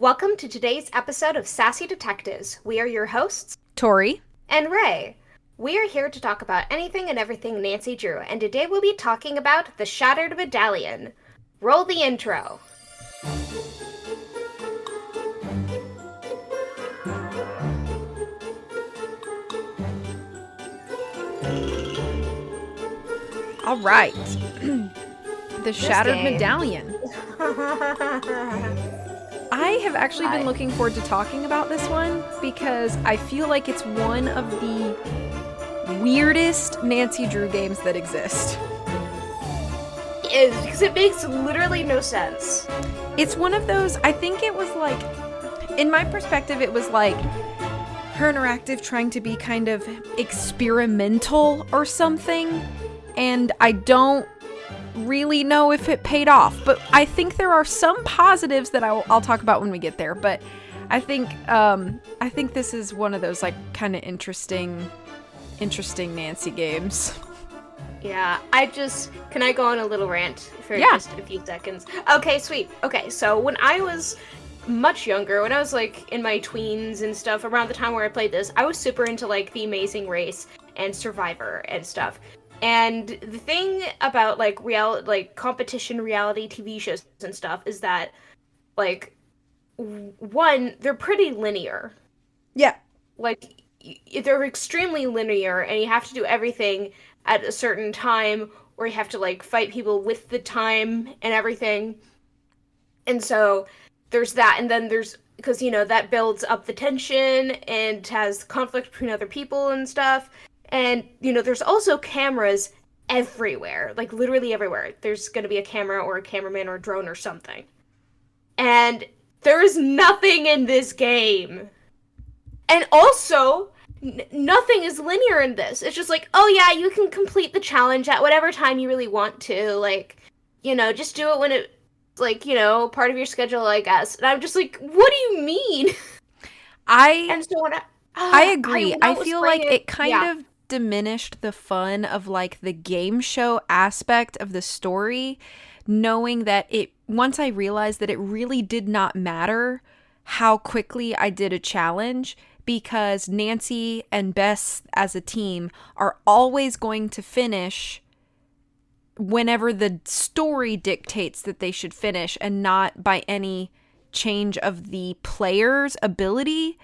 Welcome to today's episode of Sassy Detectives. We are your hosts, Tori. and Rae. We are here to talk about anything and everything Nancy drew, and today we'll be talking about the Shattered Medallion. Roll the intro. All right. The Shattered game. Medallion. I have actually been looking forward to talking about this one because I feel like it's one of the weirdest Nancy Drew games that exist. It is, because it makes literally no sense. It's one of those, I think it was like, in my perspective, it was like her interactive trying to be kind of experimental or something, and I don't really know if it paid off, but I think there are some positives that I'll talk about when we get there. But I think this is one of those like kind of interesting Nancy games. Yeah, can I go on a little rant for Yeah. just a few seconds? Okay, sweet. Okay, so when I was much younger, when I was like in my tweens and stuff, around the time where I played this, I was super into like The Amazing Race and Survivor and stuff. And the thing about like competition reality TV shows and stuff is that like one, they're pretty linear. Yeah. Like they're extremely linear, and you have to do everything at a certain time, or you have to like fight people with the time and everything. And so there's that, and then there's, because that builds up the tension and has conflict between other people and stuff. And there's also cameras everywhere, like literally everywhere. There's going to be a camera or a cameraman or a drone or something. And there is nothing in this game. And also, nothing is linear in this. It's just like, oh yeah, you can complete the challenge at whatever time you really want to. Like, just do it when it's like, part of your schedule, I guess. And I'm just like, what do you mean? And so when I agree. I feel like it kind of of diminished the fun of like the game show aspect of the story, knowing that once I realized that it really did not matter how quickly I did a challenge, because Nancy and Bess as a team are always going to finish whenever the story dictates that they should finish, and not by any change of the player's ability.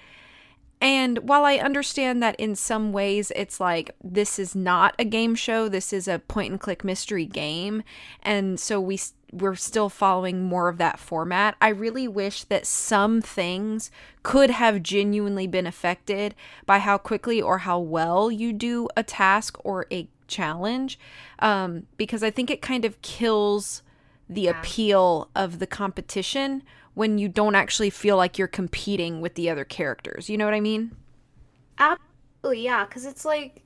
And while I understand that in some ways it's like, this is not a game show, this is a point and click mystery game, and so we're still following more of that format, I really wish that some things could have genuinely been affected by how quickly or how well you do a task or a challenge, because I think it kind of kills the appeal of the competition when you don't actually feel like you're competing with the other characters. You know what I mean? Absolutely, yeah, because it's like,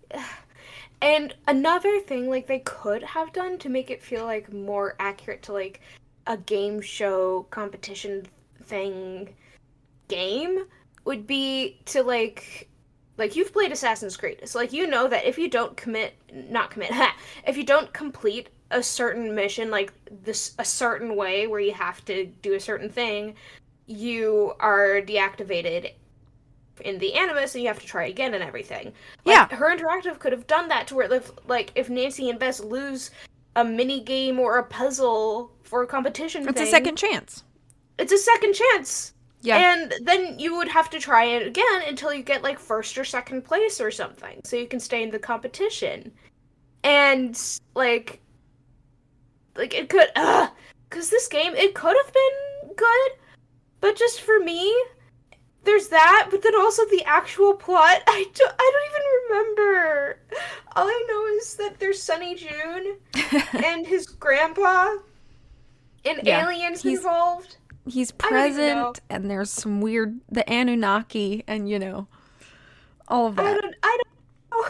and another thing like they could have done to make it feel like more accurate to like a game show competition thing game would be to like you've played Assassin's Creed, so like that if you don't if you don't complete a certain mission like this a certain way where you have to do a certain thing, you are deactivated in the animus and you have to try again and everything. Like, Yeah. her interactive could have done that to where if Nancy and Bess lose a mini game or a puzzle for a competition It's thing, a second chance. it's a second chance. Yeah. And then you would have to try it again until you get like first or second place or something, so you can stay in the competition. And like it could, because this game, it could have been good, but just for me, there's that, but then also the actual plot, I don't even remember. All I know is that there's Sunny June and his grandpa and Yeah, aliens he's- involved. He's I don't even know. present, and there's some weird, the Anunnaki, and all of that. I don't know.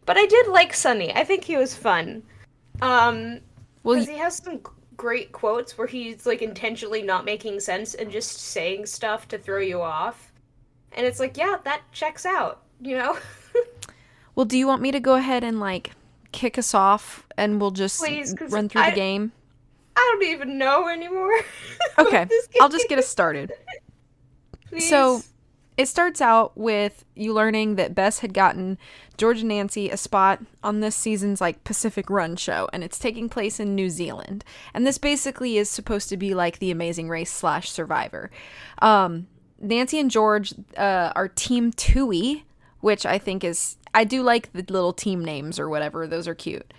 But I did like Sunny. I think he was fun. Well, Because he has some great quotes where he's like intentionally not making sense and just saying stuff to throw you off. And it's like, yeah, that checks out, well, do you want me to go ahead and like kick us off, and we'll just Please, 'cause run through the game? I don't even know anymore. Okay, This I'll game. just get us started. So Please. it starts out with you learning that Bess had gotten George and Nancy a spot on this season's like Pacific Run show, and it's taking place in New Zealand. And this basically is supposed to be like the Amazing Race slash Survivor. Nancy and George are Team Tui, which I think is, I do like the little team names or whatever. Those are cute.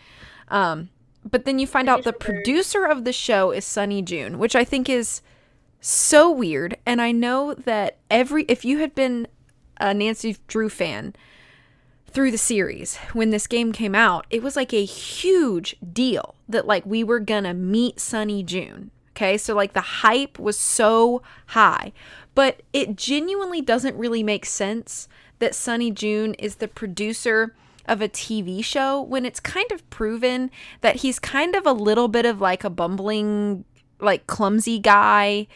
But then you find out the Producer bird. producer of the show is Sunny June, which I think is so weird. And I know that if you had been a Nancy Drew fan through the series when this game came out, it was like a huge deal that like we were gonna meet Sunny June. Okay, so like the hype was so high, but it genuinely doesn't really make sense that Sunny June is the producer of a TV show when it's kind of proven that he's kind of a little bit of like a bumbling, like clumsy guy,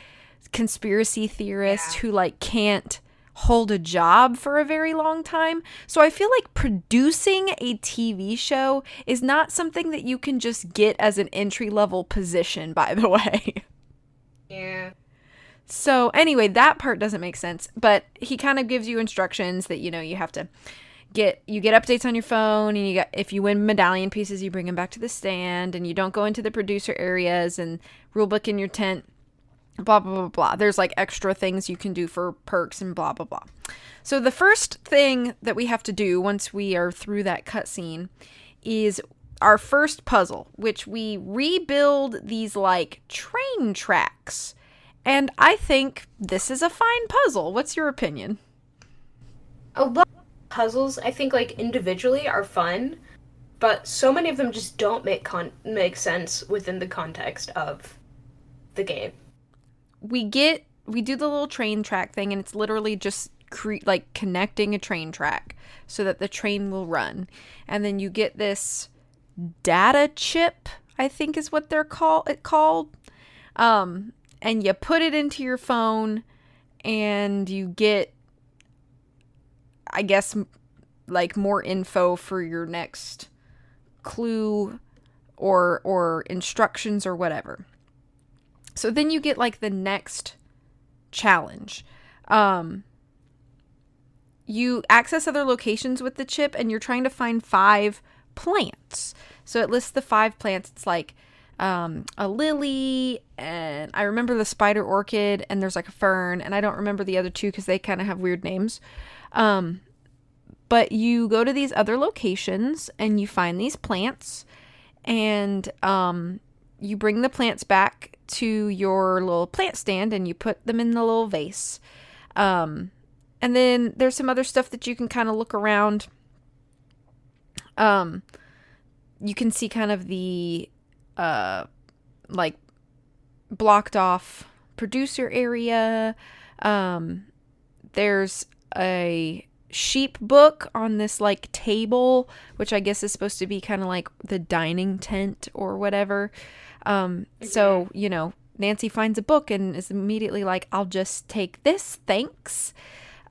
conspiracy theorist Yeah. who like can't hold a job for a very long time. So I feel like producing a TV show is not something that you can just get as an entry level position, by the way. Yeah. So anyway, that part doesn't make sense, but he kind of gives you instructions that you have to get updates on your phone, and if you win medallion pieces, you bring them back to the stand, and you don't go into the producer areas, and rule book in your tent, blah blah blah blah. There's like extra things you can do for perks and blah blah blah. So the first thing that we have to do once we are through that cutscene is our first puzzle, which we rebuild these like train tracks. And I think this is a fine puzzle. What's your opinion? A lot of puzzles, I think, like individually are fun, but so many of them just don't make sense within the context of the game. We do the little train track thing, and it's literally just like connecting a train track so that the train will run. And then you get this data chip, I think is what called. And you put it into your phone, and you get, I guess, like more info for your next clue or instructions or whatever. So then you get like the next challenge. You access other locations with the chip, and you're trying to find 5 plants. So it lists the 5 plants. It's like a lily, and I remember the spider orchid, and there's like a fern, and I don't remember the other 2 because they kind of have weird names. But you go to these other locations, and you find these plants, and you bring the plants back to your little plant stand, and you put them in the little vase. And then there's some other stuff that you can kind of look around. You can see kind of the like blocked off producer area. There's a sheep book on this like table, which I guess is supposed to be kind of like the dining tent or whatever. So, Nancy finds a book and is immediately like, I'll just take this, thanks.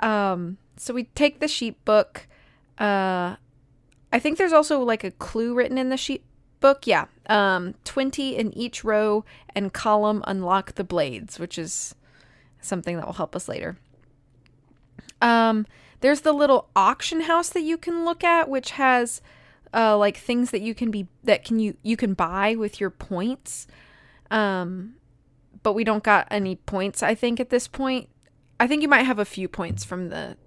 So we take the sheep book. I think there's also like a clue written in the sheep book. Yeah. 20 in each row and column unlock the blades, which is something that will help us later. There's the little auction house that you can look at, which has like things that you can buy with your points. But we don't got any points, I think, at this point. I think you might have a few points from the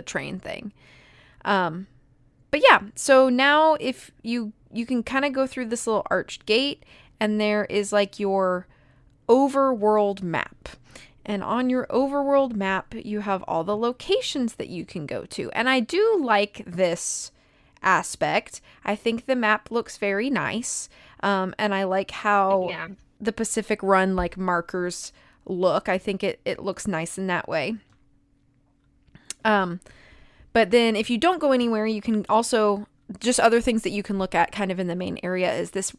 train thing. But yeah, so now if you can kind of go through this little arched gate, and there is like your overworld map. And on your overworld map, you have all the locations that you can go to. And I do like this aspect. I think the map looks very nice. And I like how Yeah. the Pacific Run like markers look. I think it looks nice in that way. But then if you don't go anywhere, you can also, just other things that you can look at kind of in the main area is this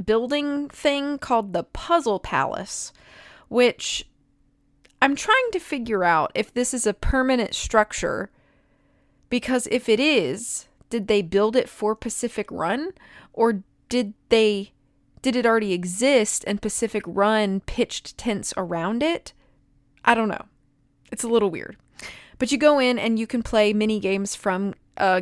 building thing called the Puzzle Palace, which I'm trying to figure out if this is a permanent structure, because if it is, did they build it for Pacific Run, or did it already exist and Pacific Run pitched tents around it? I don't know. It's a little weird. But you go in and you can play mini games from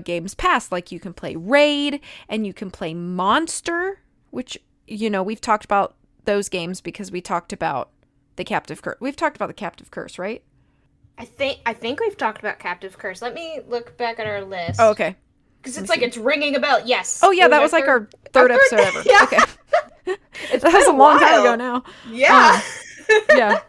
games past. Like you can play Raid and you can play Monster, which, we've talked about those games because we talked about the Captive Curse. We've talked about the Captive Curse, right? I think we've talked about Captive Curse. Let me look back at our Oh, list. okay. Because it's like it's ringing a bell. Yes. Oh, yeah, It was that was like our our third episode ever. Yeah. Okay. It's That been was a a long time while. ago now. Yeah. Yeah.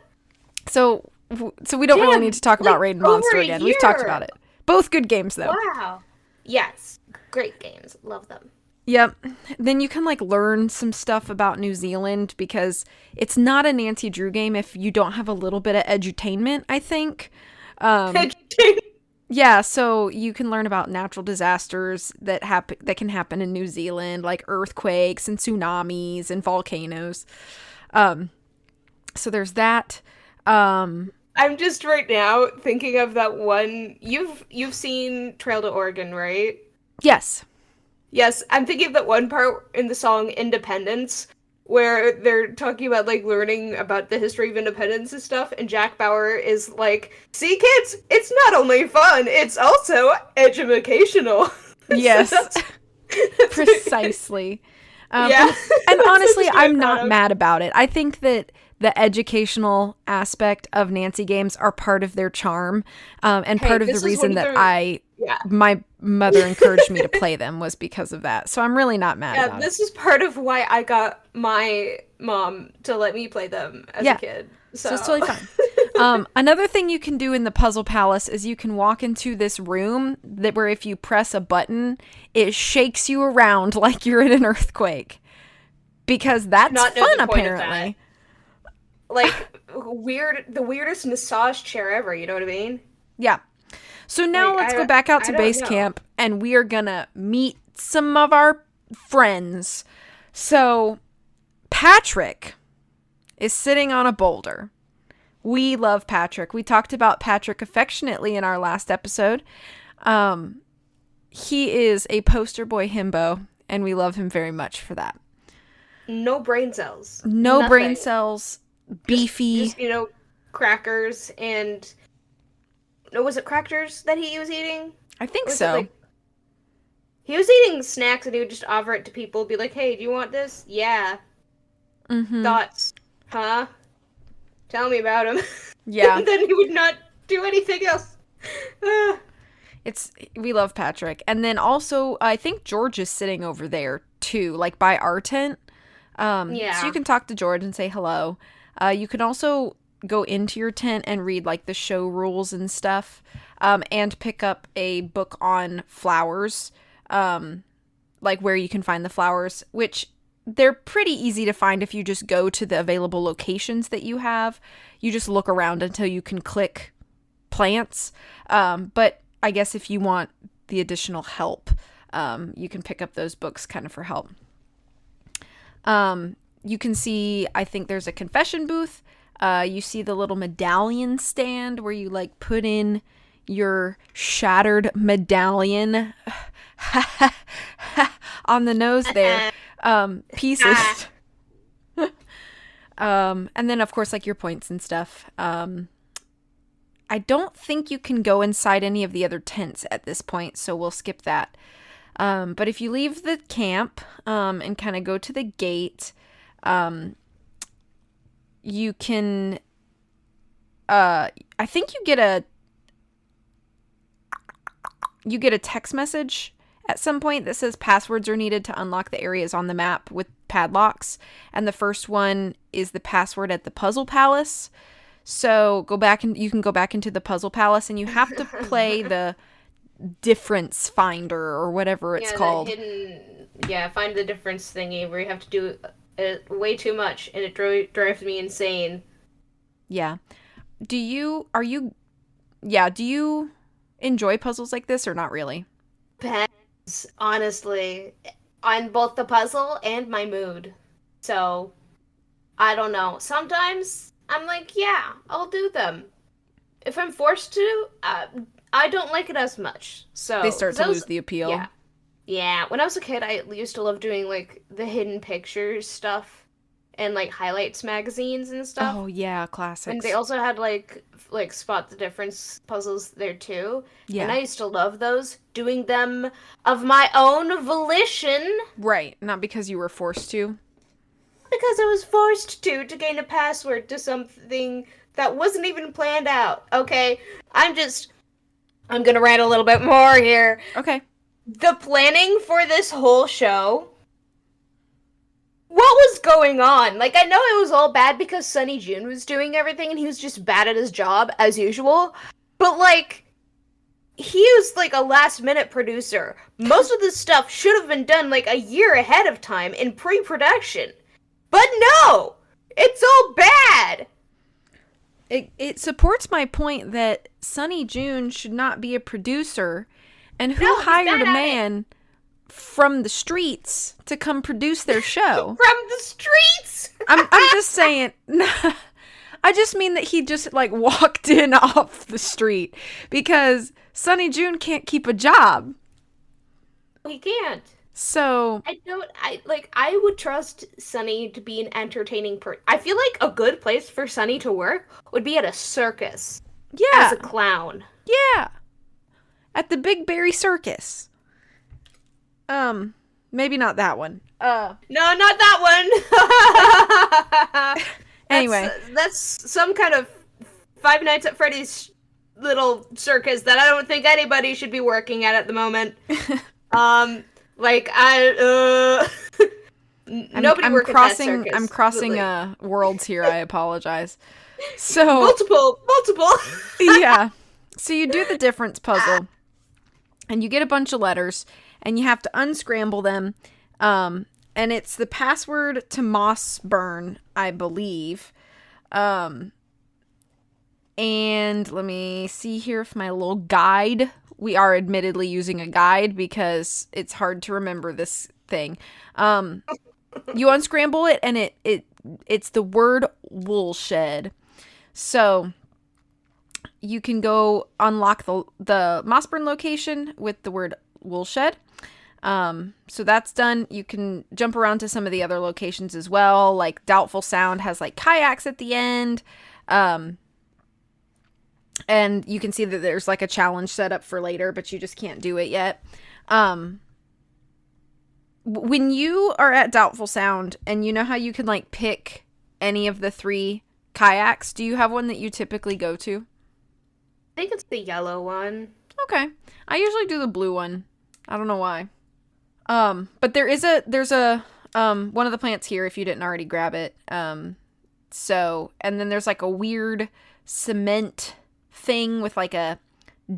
So we don't really Damn, need to talk about like, Raid and over Monster a again. We've talked year. about it. Both good games, though. Wow. Yes. Great games. Love them. Yep. Then you can like learn some stuff about New Zealand because it's not a Nancy Drew game if you don't have a little bit of edutainment, I think. Yeah, so you can learn about natural disasters that can happen in New Zealand, like earthquakes and tsunamis and volcanoes. So there's that. I'm just right now thinking of that one. You've seen Trail to Oregon, right? Yes. Yes, I'm thinking of that one part in the song Independence where they're talking about like learning about the history of independence and stuff, and Jack Bauer is like, "See, kids, it's not only fun, it's also educational." Yes. So that's Precisely. yeah. And That's honestly, what I'm I'm not proud of. mad about it. I think that the educational aspect of Nancy games are part of their charm, and Hey, part of the this is one reason of that the yeah. my mother encouraged me to play them was because of that. So I'm really not mad Yeah, about it. this is part of why I got my mom to let me play them as Yeah. a kid. So So it's totally fine. Another thing you can do in the Puzzle Palace is you can walk into this room where if you press a button, it shakes you around like you're in an earthquake. Because that's not know fun, the point of that. apparently. Like the weirdest massage chair ever, you know what I mean? Yeah. So now Like, let's go back out I to don't base know. camp and we are gonna meet some of our friends. So Patrick is sitting on a boulder. We love Patrick. We talked about Patrick affectionately in our last episode. He is a poster boy himbo, and we love him very much for that. No brain cells. No brain Nothing. cells, beefy. Just crackers and no, was it crackers that he was eating? I think Or was it, so. like, he was eating snacks and he would just offer it to people, be like, "Hey, do you want this?" Yeah. Mm-hmm. Thoughts? Huh? Tell me about him. Yeah. And then he would not do anything else. Ah. We love Patrick. And then also I think George is sitting over there too, like by our tent. Yeah. So you can talk to George and say hello. You can also go into your tent and read like the show rules and stuff, and pick up a book on flowers, like where you can find the flowers, which they're pretty easy to find if you just go to the available locations that you have. You just look around until you can click plants. But I guess if you want the additional help, you can pick up those books kind of for help. You can see, I think there's a confession booth. You see the little medallion stand where you like put in your shattered medallion on the nose there, pieces. And then of course like your points and stuff. I don't think you can go inside any of the other tents at this point, so we'll skip that. But if you leave the camp, and kind of go to the gate, you can, I think you get a text message at some point that says passwords are needed to unlock the areas on the map with padlocks. And the first one is the password at the Puzzle Palace. So you can go back into the Puzzle Palace and you have to play the difference finder or whatever it's called. Find the difference thingy where you have to do it way too much and it drives me insane. Yeah. Do you enjoy puzzles like this or not really? Depends, honestly, on both the puzzle and my mood. So, I don't know. Sometimes I'm like, yeah, I'll do them. If I'm forced to, I don't like it as much. So They start to lose the appeal. Yeah. Yeah, when I was a kid, I used to love doing like the hidden pictures stuff. and like highlights magazines and Oh stuff. yeah, And they classics. also had like spot the difference puzzles there too. And Yeah. I used to love those, doing them of my own volition Right. Not because you were forced to. because I was forced to gain a password to something that wasn't even planned out. Okay, I'm gonna rant a little bit more here. Okay. The planning for this whole show, what was going on? Like, I know it was all bad because Sunny June was doing everything and he was just bad at his job as usual. But like, he was like a last minute producer. Most of this stuff should have been done like a year ahead of time in pre-production. But no! It's all bad! It supports my point that Sunny June should not be a producer, and who No, he's hired bad a at it. man from the streets to come produce their show? From the streets! I'm just saying. I just mean that he just like walked in off the street because Sunny June can't keep a job. He can't. So, I would trust Sunny to be an entertaining person. I feel like a good place for Sunny to work would be at a circus as yeah. a clown. Yeah. At the Big Berry Circus. Maybe not that one. No, not that one. Anyway. That's some kind of Five Nights at Freddy's little circus that I don't think anybody should be working at the moment. Like I nobody I'm working at that crossing circus. I'm crossing Like, worlds here. I apologize. So, multiple. yeah. So you do the difference puzzle and you get a bunch of letters and you have to unscramble them. And it's the password to Mossburn, I believe. And let me see here if my little guide. We are admittedly using a guide because it's hard to remember this thing. You unscramble it and it's the word woolshed. So you can go unlock the Mossburn location with the word woolshed. So that's done. You can jump around to some of the other locations as well. Like Doubtful Sound has like kayaks at the end. And you can see that there's like a challenge set up for later, but you just can't do it yet. When you are at Doubtful Sound and you know how you can like pick any of the 3 kayaks, do you have one that you typically go to? I think it's the yellow one. Okay. I usually do the blue one. I don't know why. But there's a one of the plants here if you didn't already grab it. So, and then there's like a weird cement thing with like a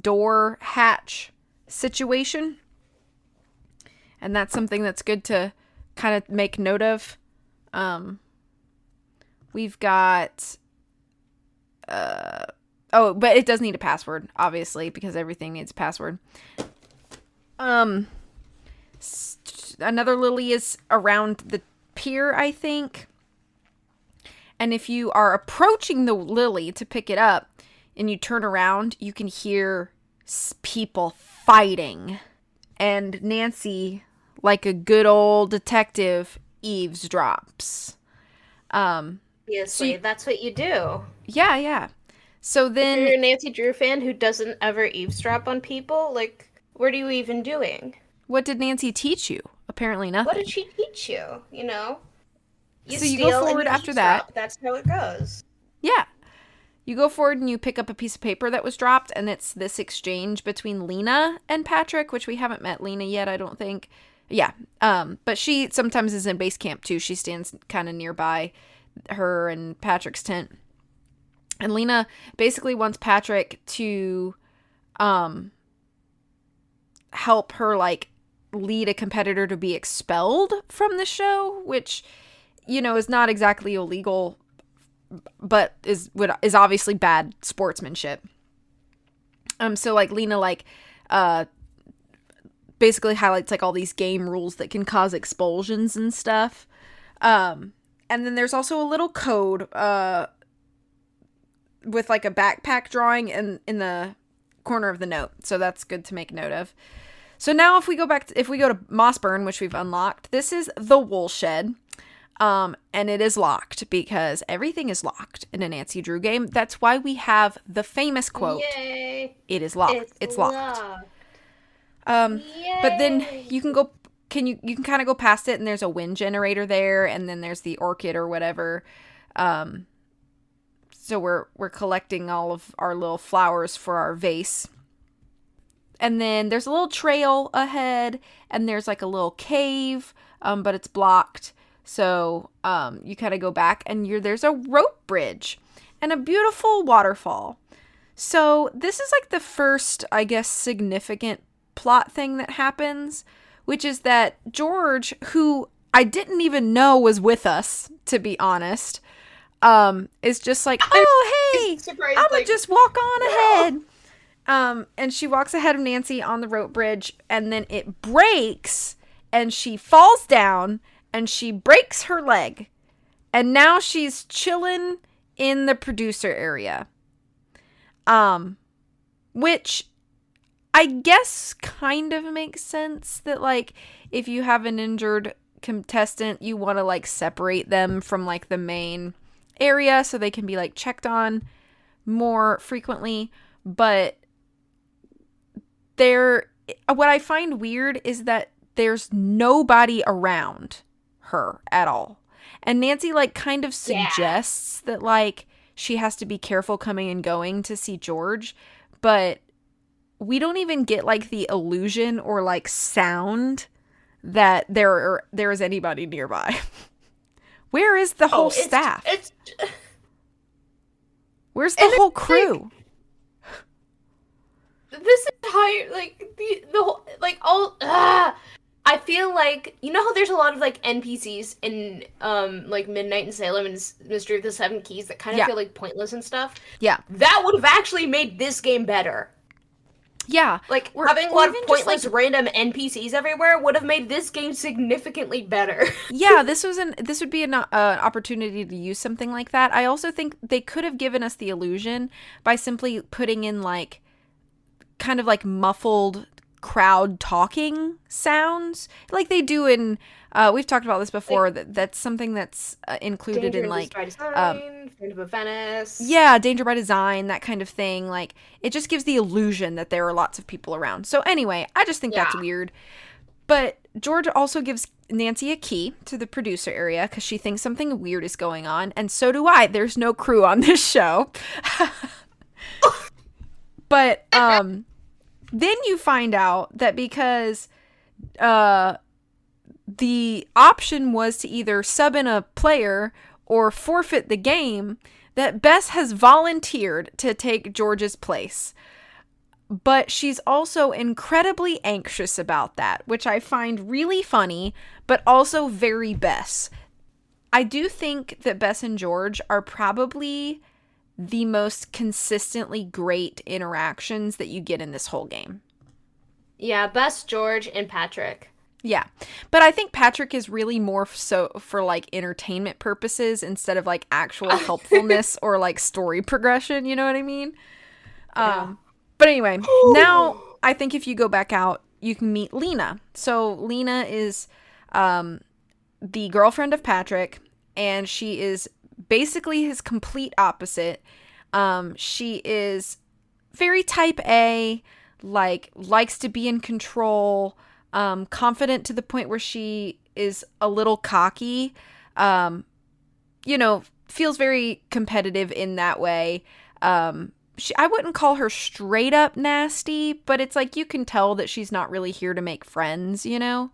door hatch situation. And that's something that's good to kind of make note of. We've got but it does need a password, obviously, because everything needs a password. Another lily is around the pier, I think. And if you are approaching the lily to pick it up and you turn around, you can hear people fighting. And Nancy, like a good old detective, eavesdrops. Obviously, that's what you do. Yeah. So If then, you're a Nancy Drew fan who doesn't ever eavesdrop on people, like, what are you even doing? what did Nancy teach you? Apparently What nothing. did she teach you? You know? You So you go steal and forward you after that. eavesdrop. That's how it goes. Yeah. You go forward and you pick up a piece of paper that was dropped, and it's this exchange between Lena and Patrick, which we haven't met Lena yet, I don't think. Yeah. But she sometimes is in base camp too. She stands kind of nearby her and Patrick's tent. And Lena basically wants Patrick to help her like lead a competitor to be expelled from the show, which is not exactly illegal, but is obviously bad sportsmanship. So like Lena basically highlights like all these game rules that can cause expulsions and stuff. And then there's also a little code with like a backpack drawing in the corner of the note. So that's good to make note of. So now if we go to Mossburn, which we've unlocked, this is the wool shed. And it is locked because everything is locked in a Nancy Drew game. That's why we have the famous quote, Yay! "It is locked. It's It's locked." locked. But then Yay! you can go you can kind of go past it, and there's a wind generator there, and then there's the orchid or whatever. So we're collecting all of our little flowers for our vase. And then there's a little trail ahead, and there's like a little cave, but it's blocked. So you kind of go back, and there's a rope bridge and a beautiful waterfall. So this is like the first, I guess, significant plot thing that happens, which is that George, who I didn't even know was with us, to be honest, is just like, oh, hey, Surprised, I'm gonna like, just walk on ahead. And she walks ahead of Nancy on the rope bridge, and then it breaks, and she falls down, and she breaks her leg. And now she's chilling in the producer area. Which I guess kind of makes sense that, like, if you have an injured contestant, you want to, like, separate them from, like, the main area so they can be, like, checked on more frequently. But what I find weird is that there's nobody around her at all. And Nancy, like, kind of suggests that, like, she has to be careful coming and going to see George, but we don't even get, like, the illusion or, like, sound that there is anybody nearby. Where is the whole staff? Where's the whole crew? This entire, like, the whole, like, all, I feel like, you know how there's a lot of, like, NPCs in, like, Midnight in Salem and Mystery of the Seven Keys that kind of feel, like, pointless and stuff? Yeah. That would have actually made this game better. Yeah. Like, having a lot of pointless, random NPCs everywhere would have made this game significantly better. Yeah, this would be an opportunity to use something like that. I also think they could have given us the illusion by simply putting in, like, kind of like muffled crowd talking sounds like they do in we've talked about this before, like, that's something that's included Danger in, like, by Design, Phantom of Venice. Yeah, Danger by Design, that kind of thing. Like, it just gives the illusion that there are lots of people around. So anyway, I just think that's weird. But George also gives Nancy a key to the producer area because she thinks something weird is going on, and so do I. There's no crew on this show. But then you find out that because the option was to either sub in a player or forfeit the game, that Bess has volunteered to take George's place. But she's also incredibly anxious about that, which I find really funny, but also very Bess. I do think that Bess and George are probably the most consistently great interactions that you get in this whole game. Yeah, Bess, George, and Patrick. Yeah. But I think Patrick is really more so for, like, entertainment purposes instead of, like, actual helpfulness or, like, story progression, you know what I mean? Yeah. But anyway, now I think if you go back out, you can meet Lena. So Lena is the girlfriend of Patrick, and she is basically his complete opposite. She is very type A, like, likes to be in control, confident to the point where she is a little cocky, you know, feels very competitive in that way. I wouldn't call her straight up nasty, but it's like you can tell that she's not really here to make friends, you know?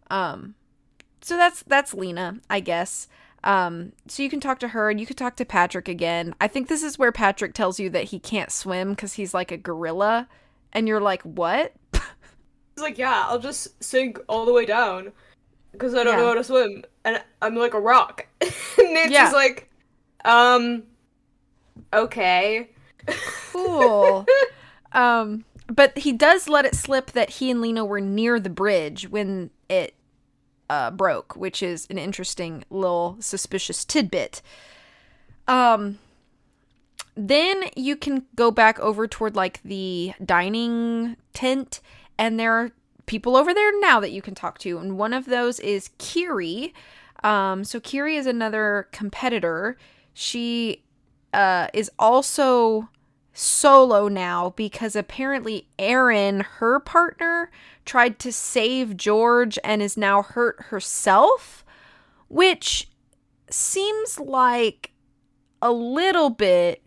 So that's Lena, I guess. So you can talk to her, and you can talk to Patrick again. I think this is where Patrick tells you that he can't swim because he's like a gorilla, and you're like, what? He's like, yeah, I'll just sink all the way down because I don't know how to swim, and I'm like a rock. And Nancy's like, okay. Cool. But he does let it slip that he and Lena were near the bridge when it broke, which is an interesting little suspicious tidbit. Then you can go back over toward, like, the dining tent, and there are people over there now that you can talk to, and one of those is Kiri, So Kiri is another competitor. She is also solo now because apparently Erin, her partner, tried to save George and is now hurt herself, which seems like a little bit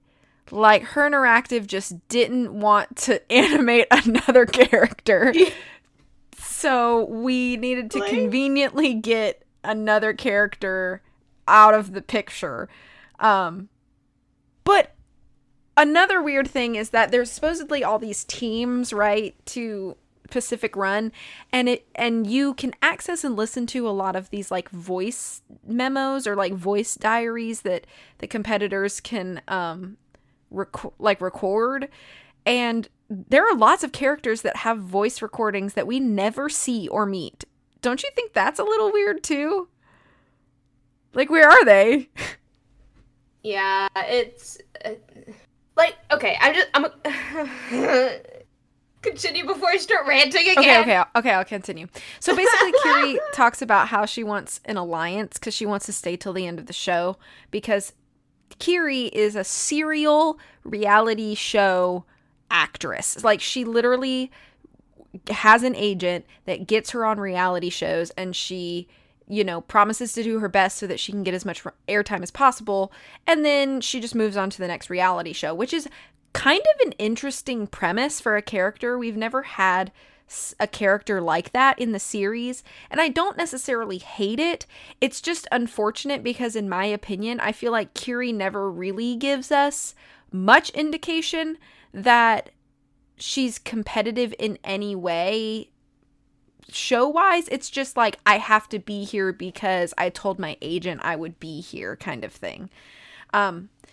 like Her Interactive just didn't want to animate another character. So we needed to conveniently get another character out of the picture. But another weird thing is that there's supposedly all these teams, right, to Pacific Run, and you can access and listen to a lot of these like voice memos or like voice diaries that the competitors can record, and there are lots of characters that have voice recordings that we never see or meet. Don't you think that's a little weird too? Like, where are they? Yeah, it's like, okay, I'm continue before I start ranting again. Okay, I'll continue. So basically, Kiri talks about how she wants an alliance because she wants to stay till the end of the show, because Kiri is a serial reality show actress. Like, she literally has an agent that gets her on reality shows, and she, you know, promises to do her best so that she can get as much airtime as possible, and then she just moves on to the next reality show, which is kind of an interesting premise for a character. We've never had a character like that in the series, and I don't necessarily hate it. It's just unfortunate because, in my opinion, I feel like Kiri never really gives us much indication that she's competitive in any way show-wise. It's just like, I have to be here because I told my agent I would be here kind of thing.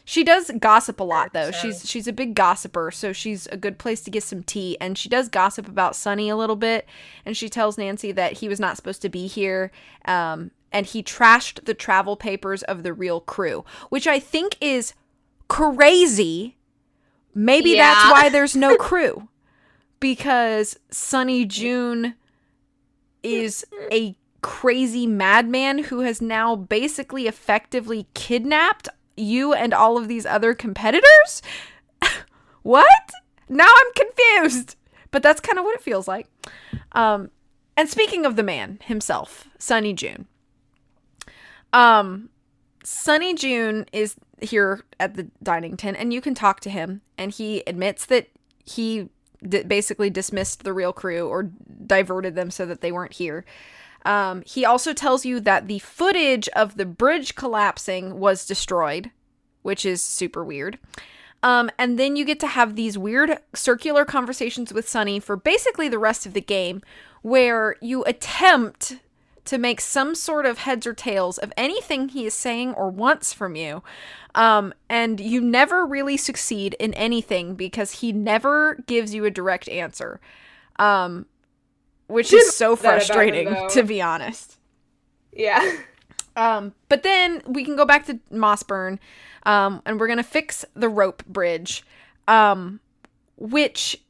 She does gossip a lot, though. She's a big gossiper, so she's a good place to get some tea. And she does gossip about Sunny a little bit, and she tells Nancy that he was not supposed to be here, and he trashed the travel papers of the real crew, which I think is crazy. Maybe that's why there's no crew, because Sunny June is a crazy madman who has now basically effectively kidnapped you and all of these other competitors? What? Now I'm confused. But that's kind of what it feels like. And speaking of the man himself, Sunny June. Sunny June is here at the dining tent, and you can talk to him, and he admits that he basically dismissed the real crew or diverted them so that they weren't here. He also tells you that the footage of the bridge collapsing was destroyed, which is super weird. And then you get to have these weird circular conversations with Sunny for basically the rest of the game, where you attempt to make some sort of heads or tails of anything he is saying or wants from you. And you never really succeed in anything because he never gives you a direct answer. Which is so frustrating, to be honest. Yeah. But then we can go back to Mossburn, and we're going to fix the rope bridge, which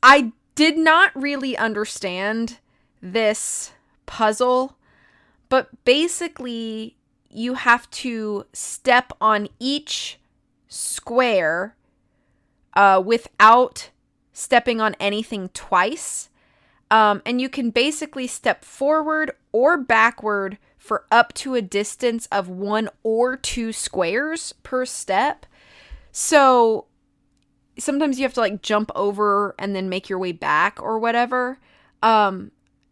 I did not really understand this puzzle, but basically you have to step on each square without stepping on anything twice. And you can basically step forward or backward for up to a distance of 1 or 2 squares per step. So sometimes you have to like jump over and then make your way back or whatever.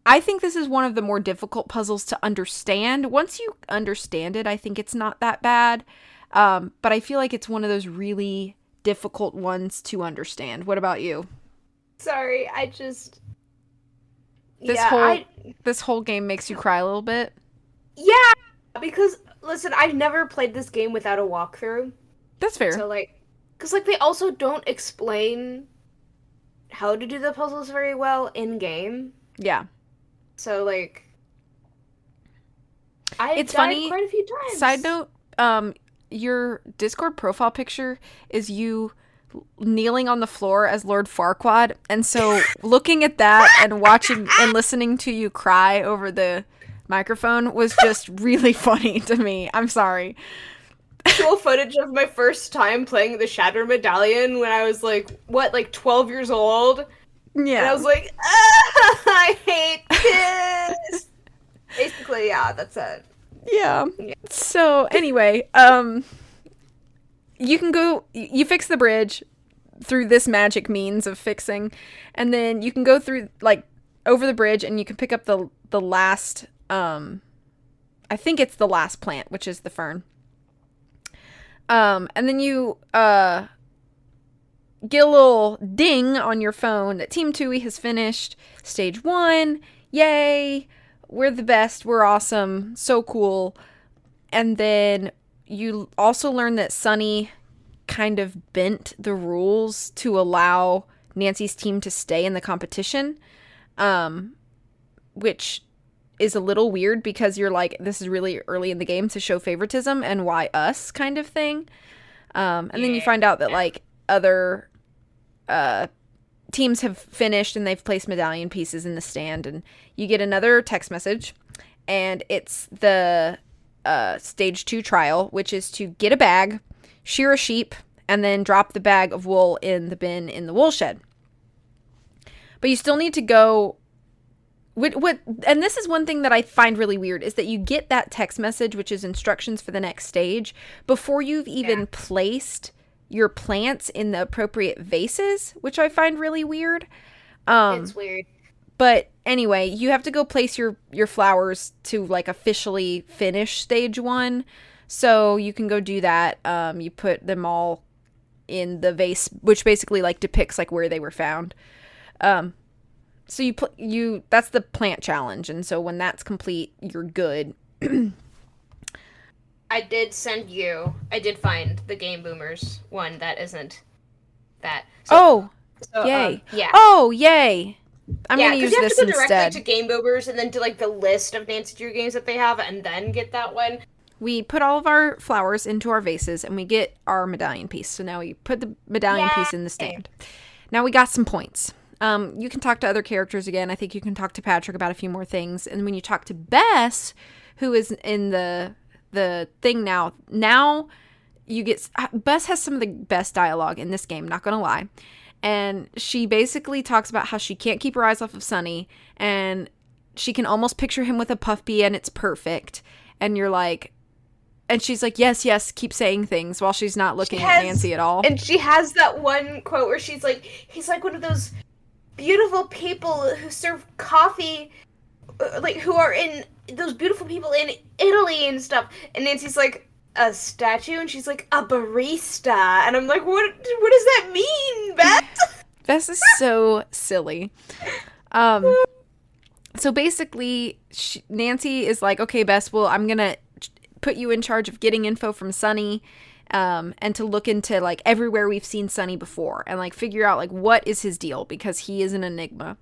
I think this is one of the more difficult puzzles to understand. Once you understand it, I think it's not that bad. But I feel like it's one of those really difficult ones to understand. What about you? Sorry, I just... This whole game makes you cry a little bit? Yeah, because, listen, I've never played this game without a walkthrough. That's fair. So, like, because, like, they also don't explain how to do the puzzles very well in-game. Yeah. So, like, It's funny, quite a few times. Side note, your Discord profile picture is you kneeling on the floor as Lord Farquaad, and so looking at that and watching and listening to you cry over the microphone was just really funny to me. I'm sorry. Actual footage of my first time playing the Shattered Medallion when I was like, what, like 12 years old? And I Yeah. was like, ah, I hate this. Basically, yeah, that's it. Yeah. Yeah. So anyway, you can go. You fix the bridge through this magic means of fixing, and then you can go through like over the bridge, and you can pick up the last. I think it's the last plant, which is the fern. And then you get a little ding on your phone that Team Tui has finished stage 1. Yay! We're the best. We're awesome. So cool. And then you also learn that Sunny kind of bent the rules to allow Nancy's team to stay in the competition, which is a little weird because you're like, this is really early in the game to show favoritism and why us kind of thing. And then you find out that like other teams have finished and they've placed medallion pieces in the stand, and you get another text message, and it's the stage 2 trial, which is to get a bag, shear a sheep, and then drop the bag of wool in the bin in the wool shed. But you still need to go. And this is one thing that I find really weird, is that you get that text message, which is instructions for the next stage, before you've even placed your plants in the appropriate vases, which I find really weird. It's weird. But anyway, you have to go place your flowers to like officially finish stage 1. So you can go do that. You put them all in the vase, which basically like depicts like where they were found. So you that's the plant challenge, and so when that's complete, you're good. I did find the Game Boomers one that isn't that. Yay. Yeah. Oh, yay. I'm going to use this you have to go instead. directly to Game Boomers and then do like the list of Nancy Drew games that they have and then get that one. We put all of our flowers into our vases and we get our medallion piece. So now we put the medallion piece in the stand. Now we got some points. You can talk to other characters again. I think you can talk to Patrick about a few more things. And when you talk to Bess, who is in the thing now you get... Bess has some of the best dialogue in this game, not gonna lie. And she basically talks about how she can't keep her eyes off of Sunny, and she can almost picture him with a puff bee, and it's perfect. And you're like... And she's like, yes, keep saying things, while she's not looking at Nancy at all. And she has that one quote where she's like, he's like one of those beautiful people who serve coffee, like, who are in... Those beautiful people in Italy and stuff. And Nancy's like, a statue? And she's like, a barista. And I'm like, what does that mean, Beth? Bess is so silly. So basically, Nancy is like, okay, Bess, well, I'm going to put you in charge of getting info from Sunny, and to look into, like, everywhere we've seen Sunny before, and, like, figure out, like, what is his deal, because he is an enigma.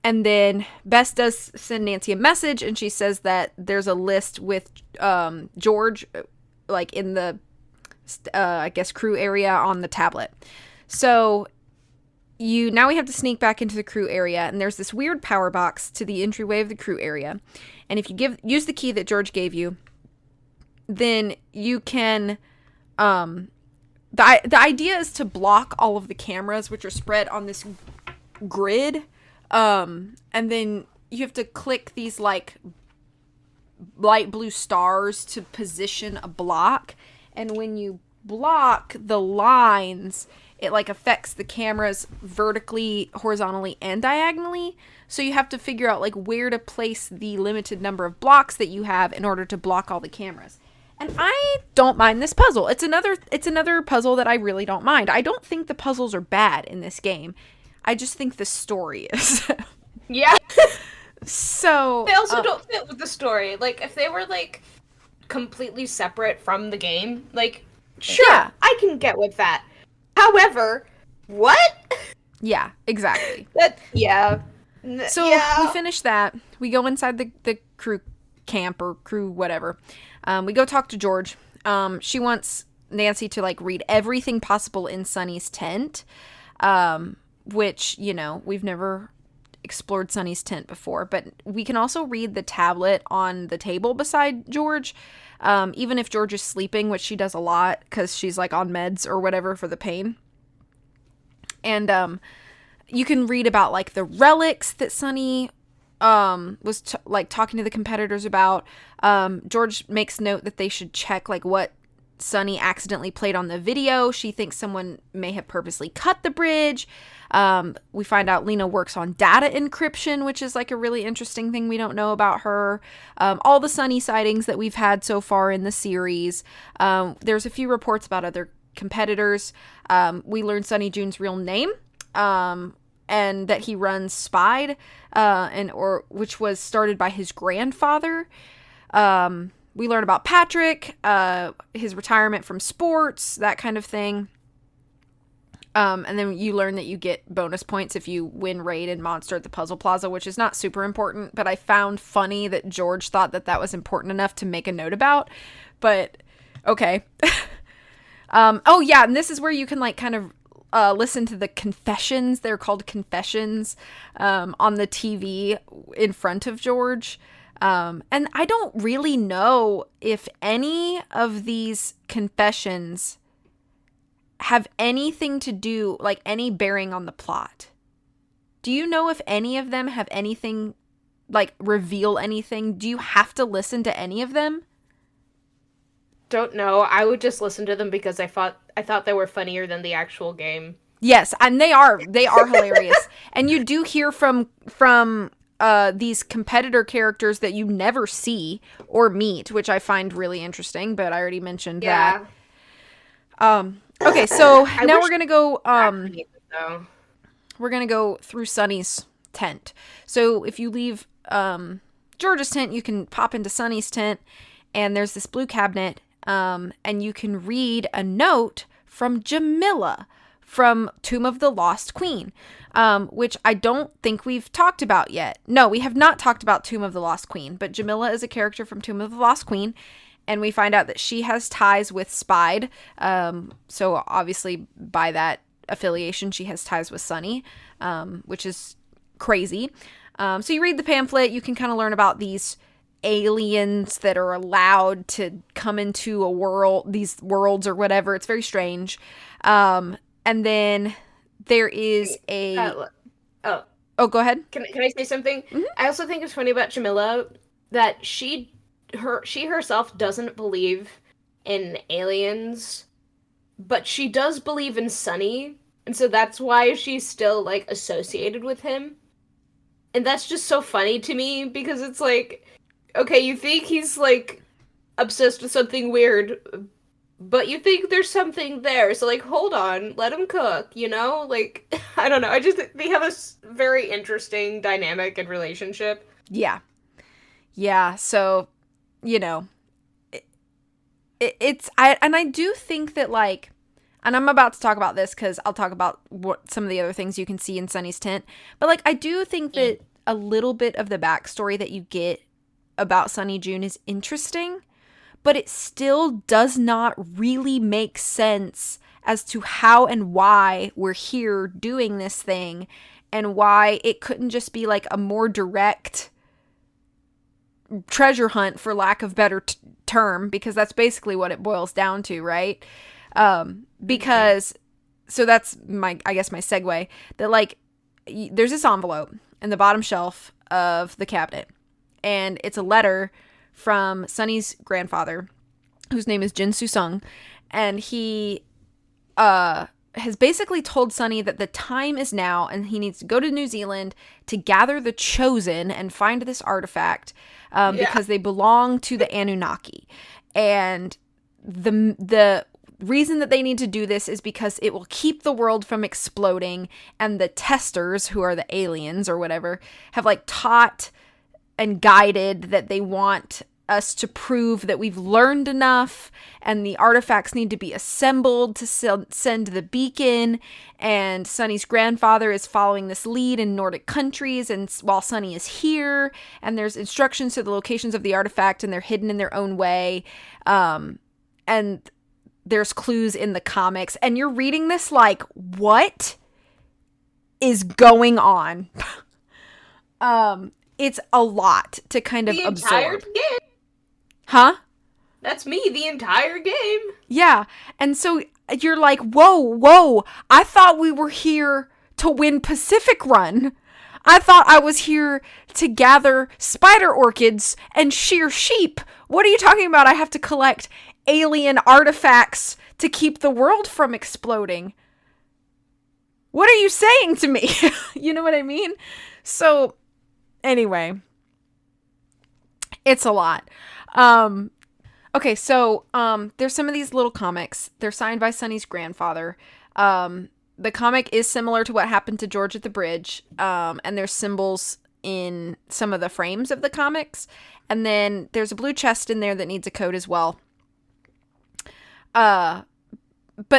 And then Bess does send Nancy a message, and she says that there's a list with George, like, in the, I guess, crew area on the tablet. So now we have to sneak back into the crew area, and there's this weird power box to the entryway of the crew area. And if you use the key that George gave you, then you can... The idea is to block all of the cameras, which are spread on this grid. And then you have to click these like light blue stars to position a block. And when you block the lines, it like affects the cameras vertically, horizontally, and diagonally. So you have to figure out like where to place the limited number of blocks that you have in order to block all the cameras. And I don't mind this puzzle. It's another puzzle that I really don't mind. I don't think the puzzles are bad in this game. I just think the story is. Yeah. So they also don't fit with the story. Like, if they were like completely separate from the game, like, sure, yeah, I can get with that. However, what? Yeah, exactly. So we finish that. We go inside the crew camp or crew whatever. We go talk to George. She wants Nancy to like read everything possible in Sunny's tent. Which, you know, we've never explored Sunny's tent before, but we can also read the tablet on the table beside George. Even if George is sleeping, which she does a lot because she's like on meds or whatever for the pain. And you can read about like the relics that Sunny was like talking to the competitors about. George makes note that they should check like what Sunny accidentally played on the video. She thinks someone may have purposely cut the bridge. We find out Lena works on data encryption, which is like a really interesting thing we don't know about her. All the Sunny sightings that we've had so far in the series. There's a few reports about other competitors. We learned Sunny June's real name, and that he runs Spied, which was started by his grandfather. We learn about Patrick, his retirement from sports, that kind of thing. And then you learn that you get bonus points if you win Raid and Monster at the Puzzle Plaza, which is not super important, but I found funny that George thought that that was important enough to make a note about. But, okay. Oh, yeah, and this is where you can, like, kind of listen to the confessions. They're called confessions on the TV in front of George. And I don't really know if any of these confessions have anything to do, like any bearing on the plot. Do you know if any of them have anything, like reveal anything? Do you have to listen to any of them? Don't know. I would just listen to them because I thought they were funnier than the actual game. Yes, and they are hilarious. And you do hear from these competitor characters that you never see or meet, which I find really interesting, but I already mentioned that. Okay, so now we're going to go we're going to go through Sunny's tent. So if you leave George's tent, you can pop into Sunny's tent, and there's this blue cabinet, and you can read a note from Jamila from Tomb of the Lost Queen, which I don't think we've talked about yet. No, we have not talked about Tomb of the Lost Queen, but Jamila is a character from Tomb of the Lost Queen, and we find out that she has ties with Spied. So obviously by that affiliation, she has ties with Sunny, which is crazy. So you read the pamphlet, you can kind of learn about these aliens that are allowed to come into a world, these worlds or whatever. It's very strange. And then there is a... Oh, go ahead. Can I say something? Mm-hmm. I also think it's funny about Jamila that she herself doesn't believe in aliens, but she does believe in Sunny, and so that's why she's still, like, associated with him. And that's just so funny to me, because it's like, okay, you think he's, like, obsessed with something weird, but you think there's something there, so, like, hold on, let him cook, you know? Like, I don't know, they have a very interesting dynamic and relationship. Yeah. Yeah, so, you know, I do think that, like, and I'm about to talk about this because I'll talk about what some of the other things you can see in Sunny's tent, but, like, I do think that a little bit of the backstory that you get about Sunny June is interesting, but it still does not really make sense as to how and why we're here doing this thing, and why it couldn't just be, like, a more direct treasure hunt, for lack of better term, because that's basically what it boils down to, right? Because, so that's I guess my segue, that, like, there's this envelope in the bottom shelf of the cabinet, and it's a letter from Sunny's grandfather, whose name is Jin Soo-sung, and he has basically told Sunny that the time is now, and he needs to go to New Zealand to gather the Chosen and find this artifact, because they belong to the Anunnaki. And the reason that they need to do this is because it will keep the world from exploding, and the testers, who are the aliens or whatever, have, like, taught and guided that they want us to prove that we've learned enough, and the artifacts need to be assembled to send the beacon, and Sunny's grandfather is following this lead in Nordic countries, and while Sunny is here, and there's instructions to the locations of the artifact, and they're hidden in their own way, and there's clues in the comics, and you're reading this like, what is going on? It's a lot to kind of The entire absorb. game. Huh? That's me, the entire game. Yeah. And so you're like, whoa, I thought we were here to win Pacific Run. I thought I was here to gather spider orchids and shear sheep. What are you talking about? I have to collect alien artifacts to keep the world from exploding. What are you saying to me? You know what I mean? So, anyway, it's a lot. Okay, so there's some of these little comics. They're signed by Sunny's grandfather. The comic is similar to what happened to George at the Bridge, and there's symbols in some of the frames of the comics. And then there's a blue chest in there that needs a code as well. But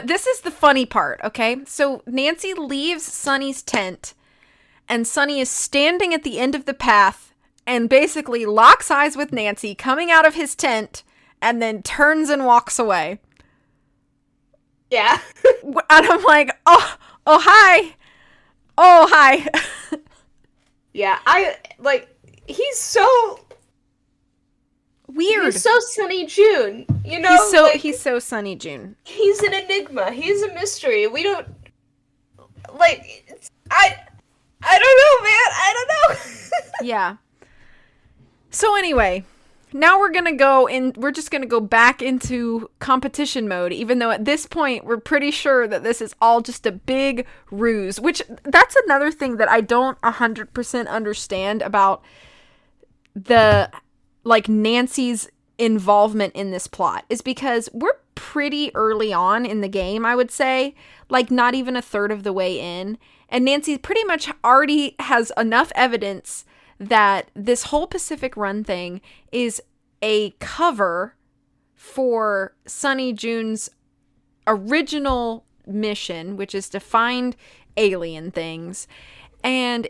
this is the funny part, okay? So Nancy leaves Sunny's tent, and Sunny is standing at the end of the path and basically locks eyes with Nancy coming out of his tent and then turns and walks away. Yeah. And I'm like, oh, hi. Oh, hi. Yeah, he's so Weird. He's so Sunny June, you know? He's so Sunny June. He's an enigma. He's a mystery. We don't I don't know, man. I don't know. Yeah. So anyway, now we're just gonna go back into competition mode, even though at this point we're pretty sure that this is all just a big ruse, which that's another thing that I don't 100% understand about Nancy's involvement in this plot, is because we're pretty early on in the game, I would say, not even a third of the way in, and Nancy pretty much already has enough evidence that this whole Pacific Run thing is a cover for Sunny June's original mission, which is to find alien things. And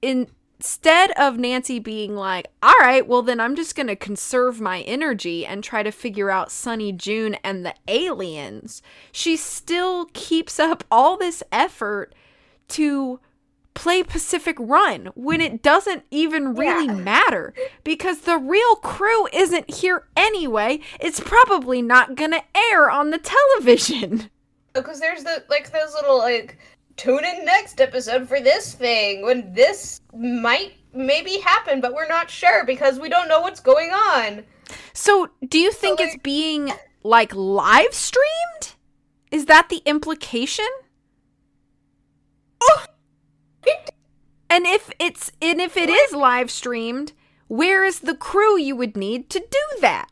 instead of Nancy being like, all right, well then I'm just going to conserve my energy and try to figure out Sunny June and the aliens, she still keeps up all this effort to play Pacific Run when it doesn't even really matter, because the real crew isn't here anyway. It's probably not gonna air on the television. Because there's those little tune in next episode for this thing when this might maybe happen, but we're not sure because we don't know what's going on. So do you think it's being live streamed? Is that the implication? And if it is live streamed, where is the crew you would need to do that?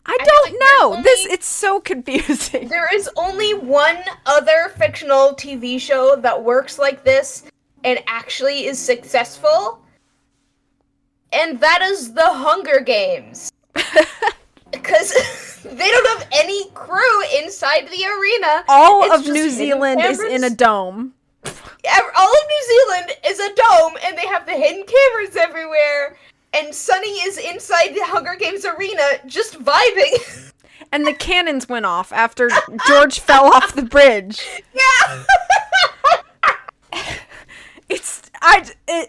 I don't know. It's so confusing. There is only one other fictional TV show that works like this and actually is successful, and that is The Hunger Games. Because they don't have any crew inside the arena. All of New Zealand is in a dome. All of New Zealand is a dome, and they have the hidden cameras everywhere, and Sunny is inside the Hunger Games arena just vibing. And the cannons went off after George fell off the bridge. Yeah.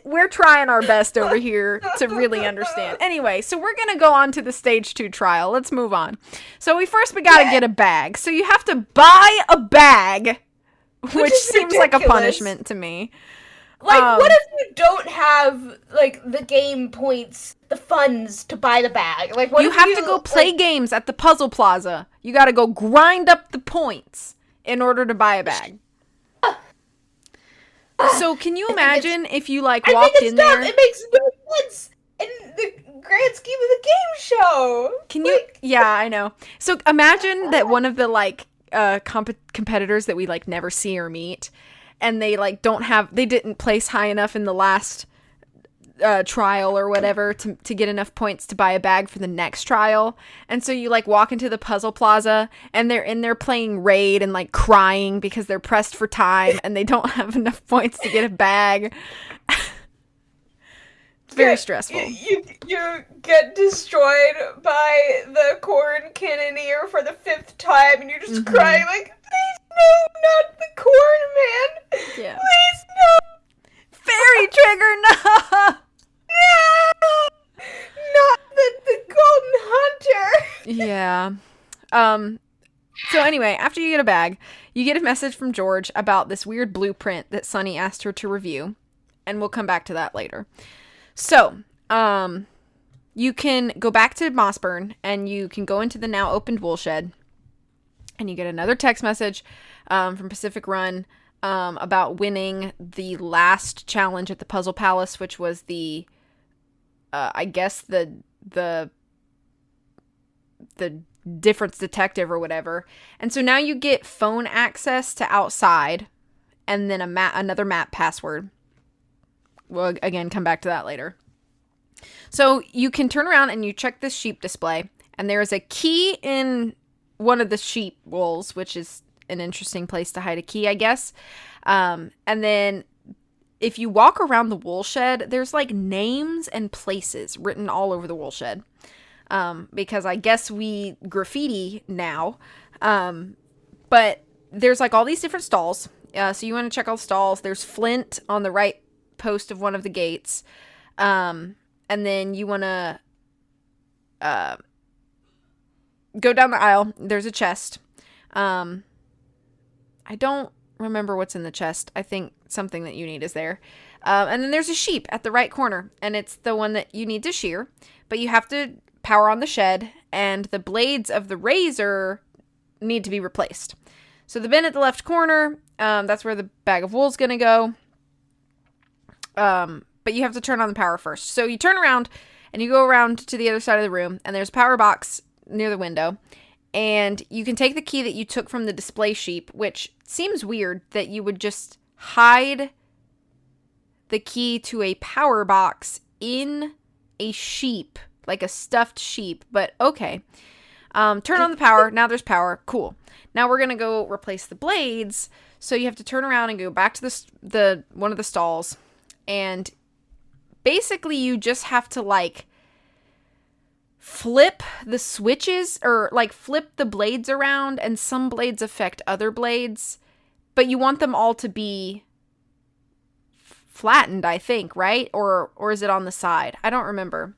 We're trying our best over here to really understand. Anyway, so we're going to go on to the stage 2 trial. Let's move on. So we got to get a bag. So you have to buy a bag, which seems ridiculous. Like a punishment to me. What if you don't have, the game points, the funds to buy the bag? What you have to go play games at the Puzzle Plaza. You got to go grind up the points in order to buy a bag. So can you imagine if you walked in there? It makes no sense in the grand scheme of the game show. Can you? Yeah, I know. So imagine that one of the competitors that we never see or meet, and they they didn't place high enough in the last trial or whatever to get enough points to buy a bag for the next trial. And so you walk into the Puzzle Plaza and they're in there playing Raid and crying because they're pressed for time and they don't have enough points to get a bag. It's very stressful. You get destroyed by the corn cannoneer for the 5th time and you're just crying please no, not the corn man. Yeah. Please no. Fairy trigger, no. So anyway, after you get a bag, you get a message from George about this weird blueprint that Sunny asked her to review, and we'll come back to that later. So, you can go back to Mossburn, and you can go into the now opened woolshed, and you get another text message from Pacific Run about winning the last challenge at the Puzzle Palace, which was the, I guess the difference detective or whatever. And so now you get phone access to outside, and then another map password. We'll again come back to that later. So you can turn around and you check this sheep display, and there is a key in one of the sheep wools, which is an interesting place to hide a key, I guess. And then if you walk around the woolshed, there's like names and places written all over the woolshed. Because I guess we graffiti now. But there's like all these different stalls. So you want to check all the stalls. There's flint on the right post of one of the gates. And then you want to go down the aisle. There's a chest. I don't remember what's in the chest. I think something that you need is there. And then there's a sheep at the right corner, and it's the one that you need to shear. But you have to power on the shed, and the blades of the razor need to be replaced. So the bin at the left corner, that's where the bag of wool's gonna go. But you have to turn on the power first. So you turn around, and you go around to the other side of the room, and there's a power box near the window. And you can take the key that you took from the display sheep, which seems weird that you would just hide the key to a power box in a sheep, like a stuffed sheep, but okay. Turn on the power. Now there's power. Cool. Now we're going to go replace the blades. So you have to turn around and go back to the one of the stalls. And basically you just have to like flip the switches, or like flip the blades around, and some blades affect other blades, but you want them all to be flattened, I think, right? Or is it on the side? I don't remember.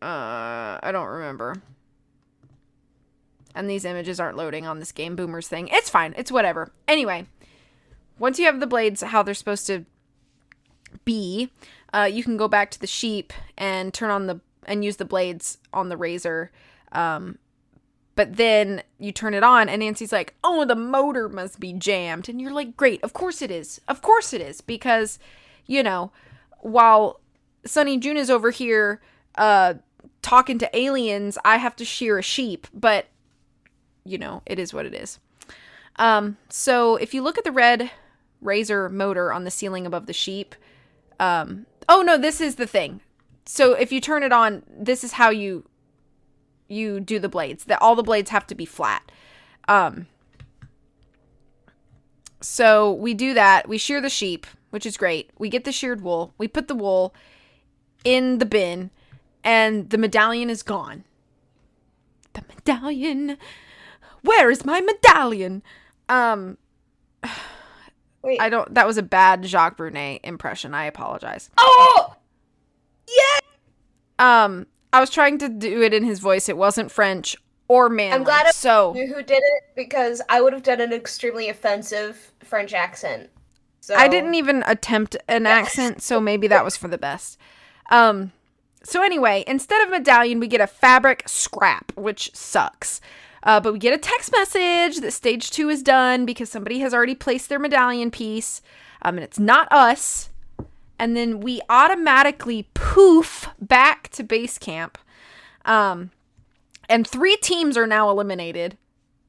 I don't remember. And these images aren't loading on this Game Boomers thing. It's fine. It's whatever. Anyway, once you have the blades how they're supposed to be, you can go back to the sheep and use the blades on the razor. But then you turn it on, and Nancy's like, "Oh, the motor must be jammed." And you're like, "Great, of course it is. Of course it is." Because, while Sunny June is over here talking to aliens, I have to shear a sheep. But, it is what it is. So if you look at the red razor motor on the ceiling above the sheep, oh no, this is the thing. So if you turn it on, this is how you do the blades. All the blades have to be flat. So we do that. We shear the sheep, which is great. We get the sheared wool. We put the wool in the bin, and the medallion is gone. The medallion. Where is my medallion? Wait. That was a bad Jacques Brunet impression. I apologize. Oh! Yeah! I was trying to do it in his voice. It wasn't French or Manly. I'm glad I knew who did it, because I would have done an extremely offensive French accent. So I didn't even attempt an accent, so maybe that was for the best. So anyway, instead of medallion, we get a fabric scrap, which sucks. But we get a text message that stage 2 is done because somebody has already placed their medallion piece. And it's not us. And then we automatically poof back to base camp. And 3 teams are now eliminated.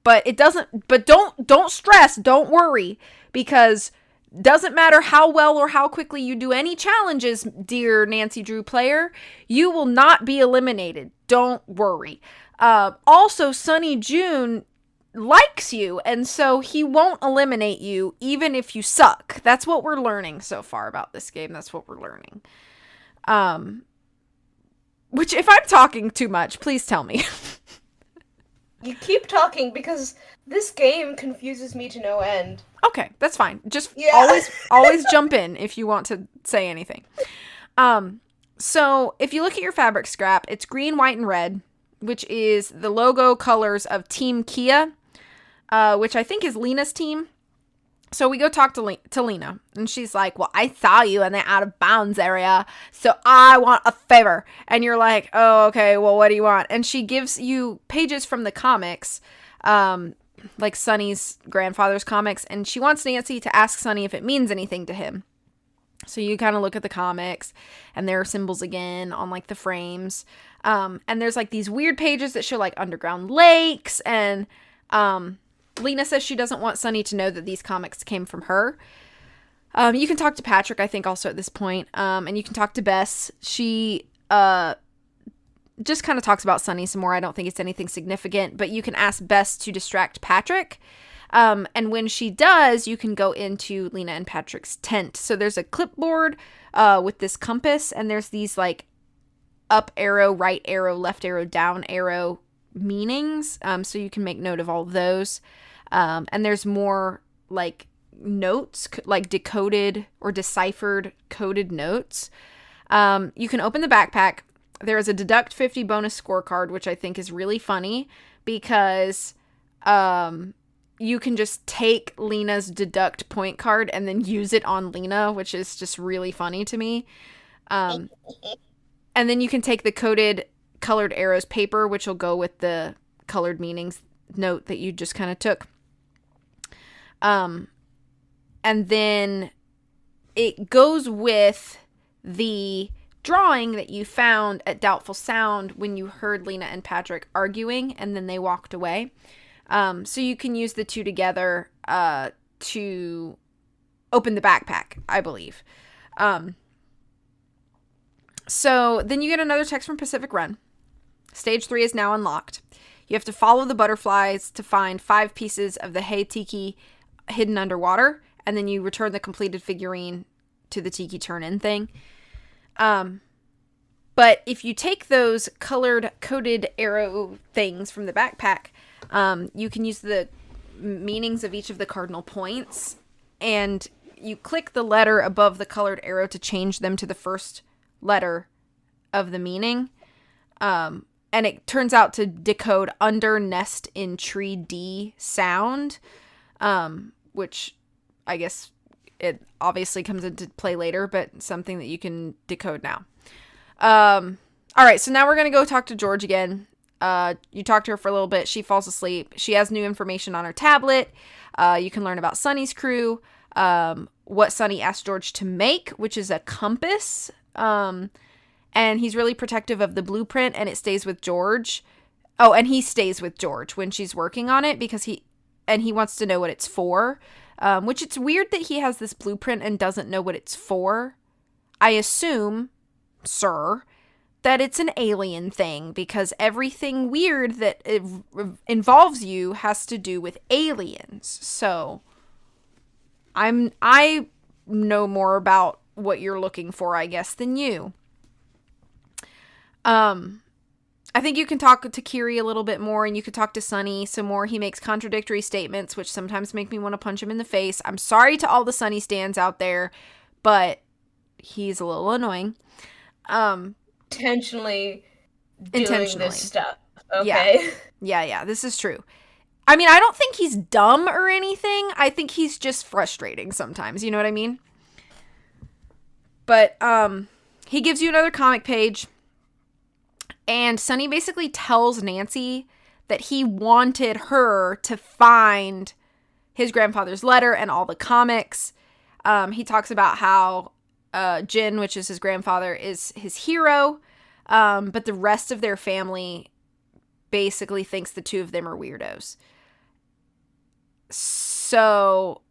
But don't stress, don't worry, because doesn't matter how well or how quickly you do any challenges, dear Nancy Drew player, you will not be eliminated. Don't worry. Also, Sunny June likes you, and so he won't eliminate you even if you suck. That's what we're learning so far about this game. That's what we're learning. Which, if I'm talking too much, please tell me. You keep talking, because this game confuses me to no end. Okay, that's fine. Just always jump in if you want to say anything. So if you look at your fabric scrap, it's green, white, and red, which is the logo colors of Team Kia, which I think is Lena's team. So we go talk to Lena, and she's like, well, I saw you in the out of bounds area, so I want a favor. And you're like, oh, okay, well, what do you want? And she gives you pages from the comics, like Sunny's grandfather's comics, and she wants Nancy to ask Sunny if it means anything to him. So you kind of look at the comics, and there are symbols again on, like, the frames. And there's, like, these weird pages that show, like, underground lakes, and, Lena says she doesn't want Sunny to know that these comics came from her. You can talk to Patrick, I think, also at this point. And you can talk to Bess. She just kind of talks about Sunny some more. I don't think it's anything significant. But you can ask Bess to distract Patrick. And when she does, you can go into Lena and Patrick's tent. So there's a clipboard with this compass. And there's these, like, up arrow, right arrow, left arrow, down arrow meanings. So you can make note of all of those. And there's more, like, notes, like decoded or deciphered coded notes. You can open the backpack. There is a deduct 50 bonus scorecard, which I think is really funny because you can just take Lena's deduct point card and then use it on Lena, which is just really funny to me. And then you can take the colored arrows paper, which will go with the colored meanings note that you just kind of took. And then it goes with the drawing that you found at Doubtful Sound when you heard Lena and Patrick arguing and then they walked away. So you can use the two together to open the backpack, I believe. So then you get another text from Pacific Run. Stage 3 is now unlocked. You have to follow the butterflies to find 5 pieces of the Hey Tiki hidden underwater, and then you return the completed figurine to the Tiki turn-in thing. But if you take those coded arrow things from the backpack, you can use the meanings of each of the cardinal points, and you click the letter above the colored arrow to change them to the first letter of the meaning. And it turns out to decode under nest in tree D sound, which I guess it obviously comes into play later, but something that you can decode now. All right, so now we're going to go talk to George again. You talk to her for a little bit. She falls asleep. She has new information on her tablet. You can learn about Sunny's crew, what Sunny asked George to make, which is a compass. And he's really protective of the blueprint, and it stays with George. Oh, and he stays with George when she's working on it because he wants to know what it's for. Which it's weird that he has this blueprint and doesn't know what it's for. I assume, sir, that it's an alien thing because everything weird that involves you has to do with aliens. So I know more about what you're looking for, I guess, than you. I think you can talk to Kiri a little bit more, and you could talk to Sunny some more. He makes contradictory statements, which sometimes make me want to punch him in the face. I'm sorry to all the Sunny stands out there, but he's a little annoying. Intentionally doing this stuff. Okay. Yeah, this is true. I mean, I don't think he's dumb or anything. I think he's just frustrating sometimes. You know what I mean? But he gives you another comic page. And Sunny basically tells Nancy that he wanted her to find his grandfather's letter and all the comics. He talks about how Jin, which is his grandfather, is his hero. But the rest of their family basically thinks the two of them are weirdos. So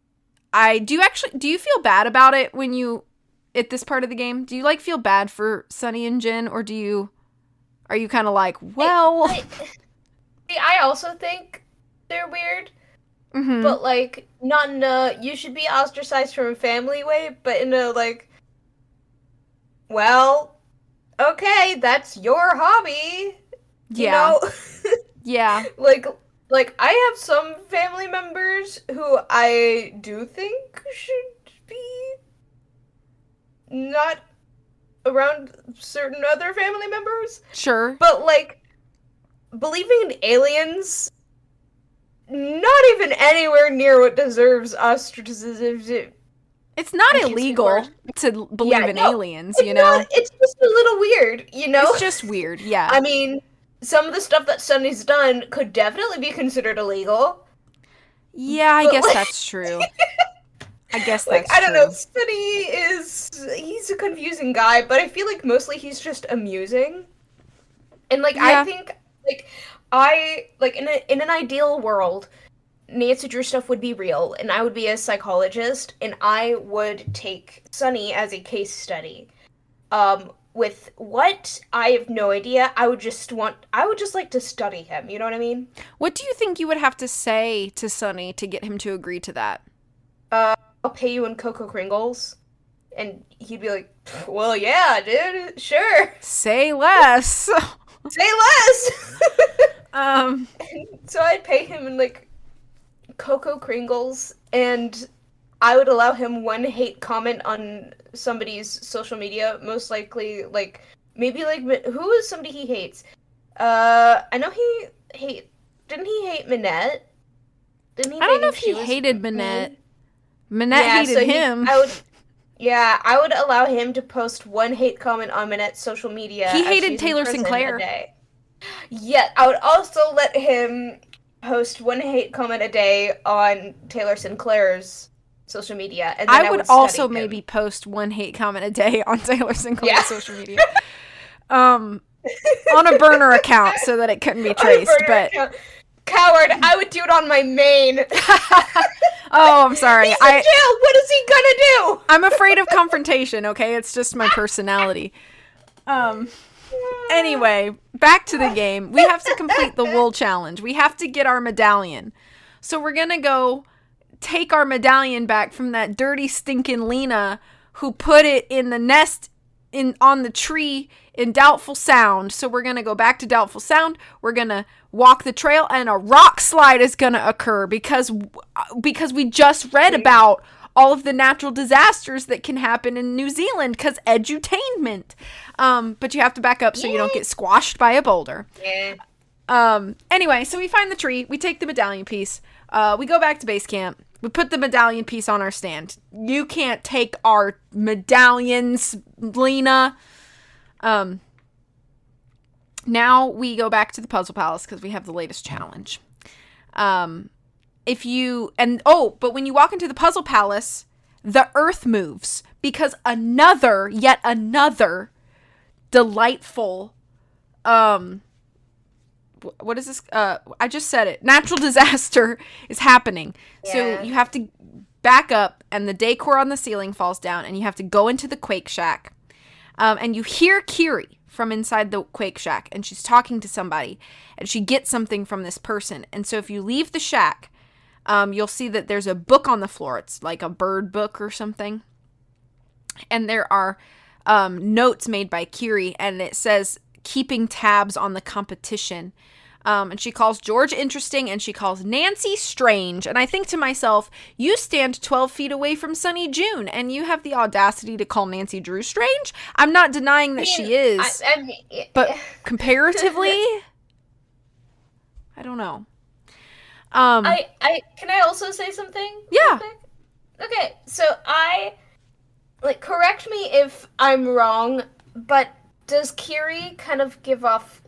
do you feel bad about it when you, at this part of the game? Do you like feel bad for Sunny and Jin, or are you kind of like, well... I also think they're weird, mm-hmm. but, like, not in a, you should be ostracized from a family way, but in a, like, well, okay, that's your hobby, you know? Yeah. Like, I have some family members who I do think should be not around certain other family members. Sure. But, like, believing in aliens, not even anywhere near what deserves ostracism. It's not I can't speak illegal words. to believe Yeah, in no, aliens, it's you not. know? It's just a little weird, you know? It's just weird, yeah. I mean, some of the stuff that Sunny's done could definitely be considered illegal, Yeah, I but guess like, that's true. I guess like that's I don't know, true. Sunny he's a confusing guy, but I feel like mostly he's just amusing. And like I Yeah. think like I like in an ideal world, Nancy Drew stuff would be real, and I would be a psychologist, and I would take Sunny as a case study. With what I have no idea. I would just like to study him. You know what I mean? What do you think you would have to say to Sonny to get him to agree to that? I'll pay you in Cocoa Kringles, and he'd be like, "Well, yeah, dude, sure, Say less. say less." um, So I'd pay him in like Cocoa Kringles, and I would allow him one hate comment on somebody's social media, most likely like maybe like who is somebody he hates? I know he hate didn't he hate Minette? Didn't he I don't know think if he she was hated Minette. mean? Minette Yeah, hated so he him. I would yeah, I would allow him to post one hate comment on Minette's social media He as hated she's in Taylor prison a Sinclair. day. Yet I would also let him post one hate comment a day on Taylor Sinclair's social media, and I then I would would study also him. maybe post one hate comment a day on Taylor Sinclair's Yeah. social media. Um, on a burner account so that it couldn't be traced, but Coward, I would do it on my main. oh, I'm sorry. He's in jail. What is he gonna do? I'm afraid of confrontation, okay? It's just my personality. Anyway, back to the game. We have to complete the wool challenge. We have to get our medallion. So we're going to go take our medallion back from that dirty stinking Lena who put it in the nest on the tree in Doubtful Sound. So we're going to go back to Doubtful Sound. We're going to walk the trail, and a rock slide is going to occur because we just read about all of the natural disasters that can happen in New Zealand because edutainment. But you have to back up so you don't get squashed by a boulder. Yeah. Anyway, so we find the tree. We take the medallion piece. We go back to base camp. We put the medallion piece on our stand. You can't take our medallions, Lena. Now we go back to the Puzzle Palace because we have the latest challenge. But when you walk into the Puzzle Palace, the earth moves because yet another delightful, what is this? I just said it. Natural disaster is happening. Yeah. So you have to back up, and the decor on the ceiling falls down, and you have to go into the Quake Shack. And you hear Kiri from inside the Quake Shack, and she's talking to somebody, and she gets something from this person. And so if you leave the shack, you'll see that there's a book on the floor. It's like a bird book or something. And there are notes made by Kiri, and it says, keeping tabs on the competition. And she calls George interesting, and she calls Nancy strange. And I think to myself, you stand 12 feet away from Sunny June, and you have the audacity to call Nancy Drew strange? I'm not denying that she is. But comparatively, I don't know. Can I also say something? Yeah. Okay, so correct me if I'm wrong, but does Kiri kind of give off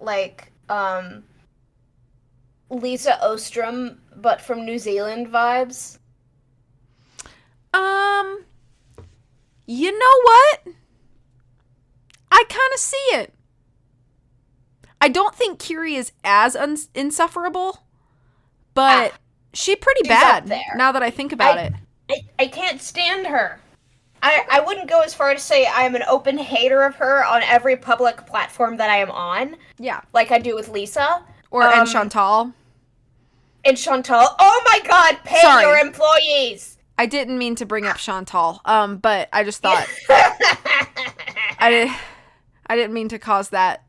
Lisa Ostrom but from New Zealand vibes? You know what? I kind of see it. I don't think Kiri is as insufferable, but she's pretty bad now that I think about it. I can't stand her. I wouldn't go as far to say I'm an open hater of her on every public platform that I am on. Yeah. Like I do with Lisa. And Chantal. And Chantal. Oh my god, pay your employees! I didn't mean to bring up Chantal, but I just thought... I didn't mean to cause that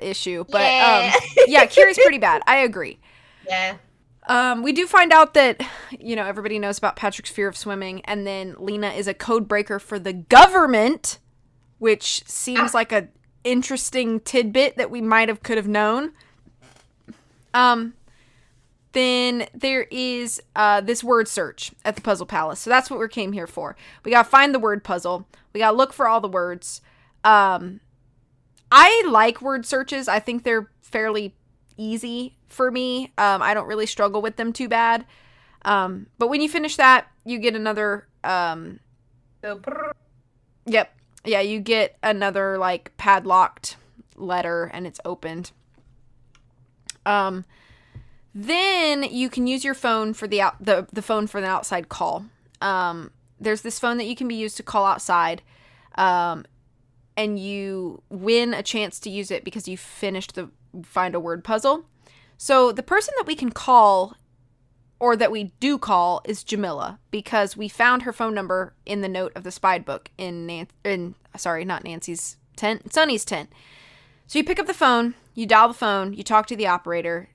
issue. But, yeah, Kiri's pretty bad. I agree. Yeah. We do find out that, everybody knows about Patrick's fear of swimming, and then Lena is a code breaker for the government, which seems like a interesting tidbit that we could have known. Um, then there is this word search at the Puzzle Palace. So that's what we came here for. We gotta find the word puzzle. We gotta look for all the words. I like word searches. I think they're fairly easy for me. I don't really struggle with them too bad. But when you finish that, you get another. Yep. Yeah, you get another like padlocked letter, and it's opened. Then you can use your phone for the phone for the outside call. There's this phone that you can be used to call outside, and you win a chance to use it because you finished the find a word puzzle. So the person that we can call, or that we do call, is Jamila, because we found her phone number in the note of the spied book in not Nancy's tent, Sunny's tent. So you pick up the phone, you dial the phone, you talk to the operator.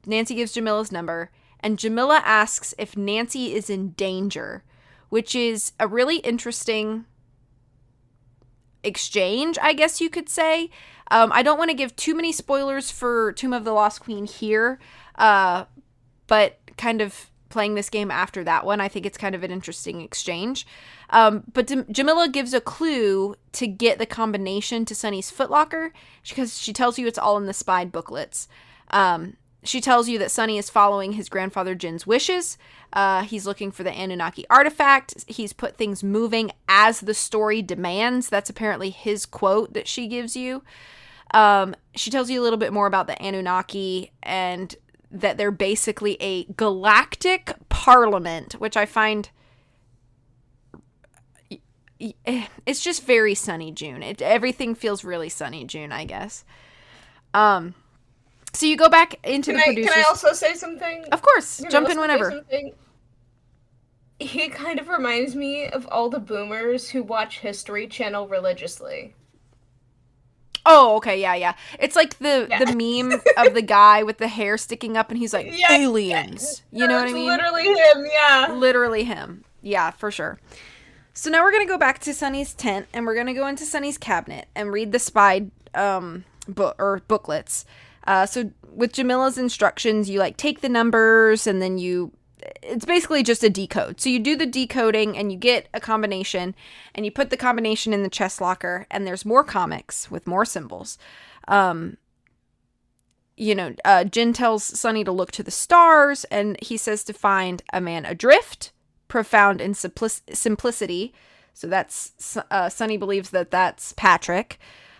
Nancy gives Jamila's number, and Jamila asks if Nancy is in danger, which is a really interesting exchange, I guess you could say. I don't want to give too many spoilers for Tomb of the Lost Queen here, but kind of playing this game after that one, I think it's kind of an interesting exchange. But Jamila gives a clue to get the combination to Sunny's footlocker, because she tells you it's all in the spied booklets. She tells you that Sunny is following his grandfather Jin's wishes. He's looking for the Anunnaki artifact. He's put things moving as the story demands. That's apparently his quote that she gives you. She tells you a little bit more about the Anunnaki, and that they're basically a galactic parliament, which I find... it's just very Sunny June. Everything feels really Sunny June, I guess. So you go back into the producers. Can I also say something? Of course. Jump in whenever. He kind of reminds me of all the boomers who watch History Channel religiously. Oh, okay, yeah. It's like the meme of the guy with the hair sticking up, and he's like, aliens. You know what I mean? Literally him, yeah. Literally him. Yeah, for sure. So now we're going to go back to Sunny's tent, and we're going to go into Sunny's cabinet and read the spied booklets. So with Jamila's instructions, you like take the numbers, and then it's basically just a decode. So you do the decoding, and you get a combination, and you put the combination in the chest locker, and there's more comics with more symbols. Jin tells Sunny to look to the stars, and he says to find a man adrift, profound in simplicity. So that's Sunny believes that that's Patrick.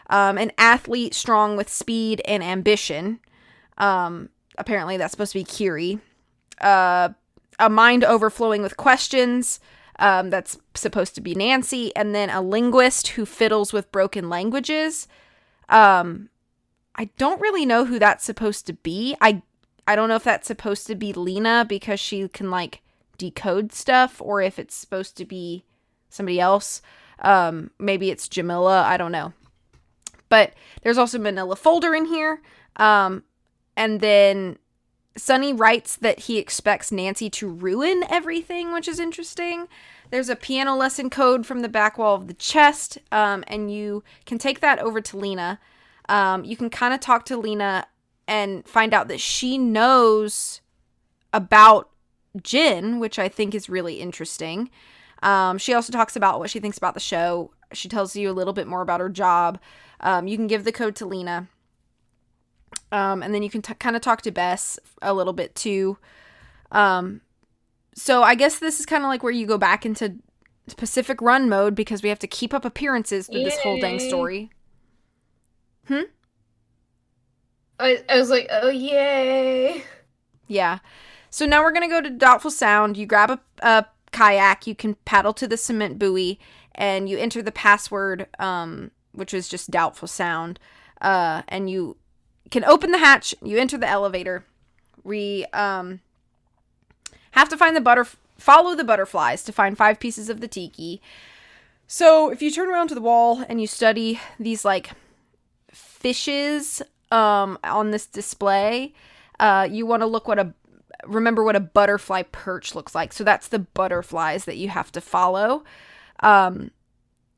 An athlete strong with speed and ambition. Apparently that's supposed to be Kiri. A mind overflowing with questions. That's supposed to be Nancy. And then a linguist who fiddles with broken languages. I don't really know who that's supposed to be. I don't know if that's supposed to be Lena because she can like decode stuff, or if it's supposed to be somebody else. Maybe it's Jamila. I don't know. But there's also manila folder in here. And then Sunny writes that he expects Nancy to ruin everything, which is interesting. There's a piano lesson code from the back wall of the chest. And you can take that over to Lena. You can kind of talk to Lena and find out that she knows about Jin, which I think is really interesting. She also talks about what she thinks about the show. She tells you a little bit more about her job. You can give the code to Lena. And then you can kind of talk to Bess a little bit too. So I guess this is kind of like where you go back into Pacific Run mode, because we have to keep up appearances through this whole dang story. I was like, oh, yay. Yeah. So now we're going to go to Doubtful Sound. You grab a kayak. You can paddle to the cement buoy, and you enter the password, which is just Doubtful Sound. And you can open the hatch. You enter the elevator. We have to find follow the butterflies to find 5 pieces of the tiki. So if you turn around to the wall and you study these like fishes on this display, you want to remember what a butterfly perch looks like. So that's the butterflies that you have to follow.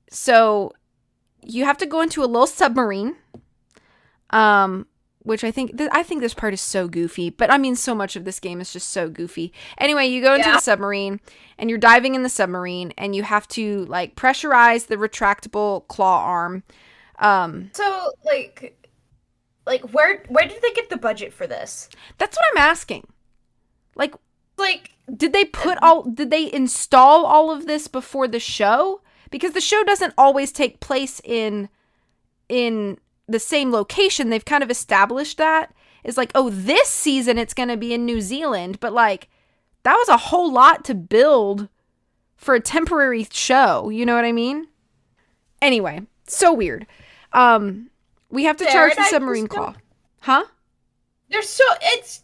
So you have to go into a little submarine which I think this part is so goofy, but I mean, so much of this game is just so goofy. Anyway, you go into the submarine, and you're diving in the submarine, and you have to, like, pressurize the retractable claw arm. So, like where did they get the budget for this? That's what I'm asking. Like, Like, did they install all of this before the show? Because the show doesn't always take place in the same location. They've kind of established that. It's like, oh, this season it's going to be in New Zealand, but like that was a whole lot to build for a temporary show, you know what I mean? Anyway, so weird. We have to charge the submarine claw. Huh? They're so it's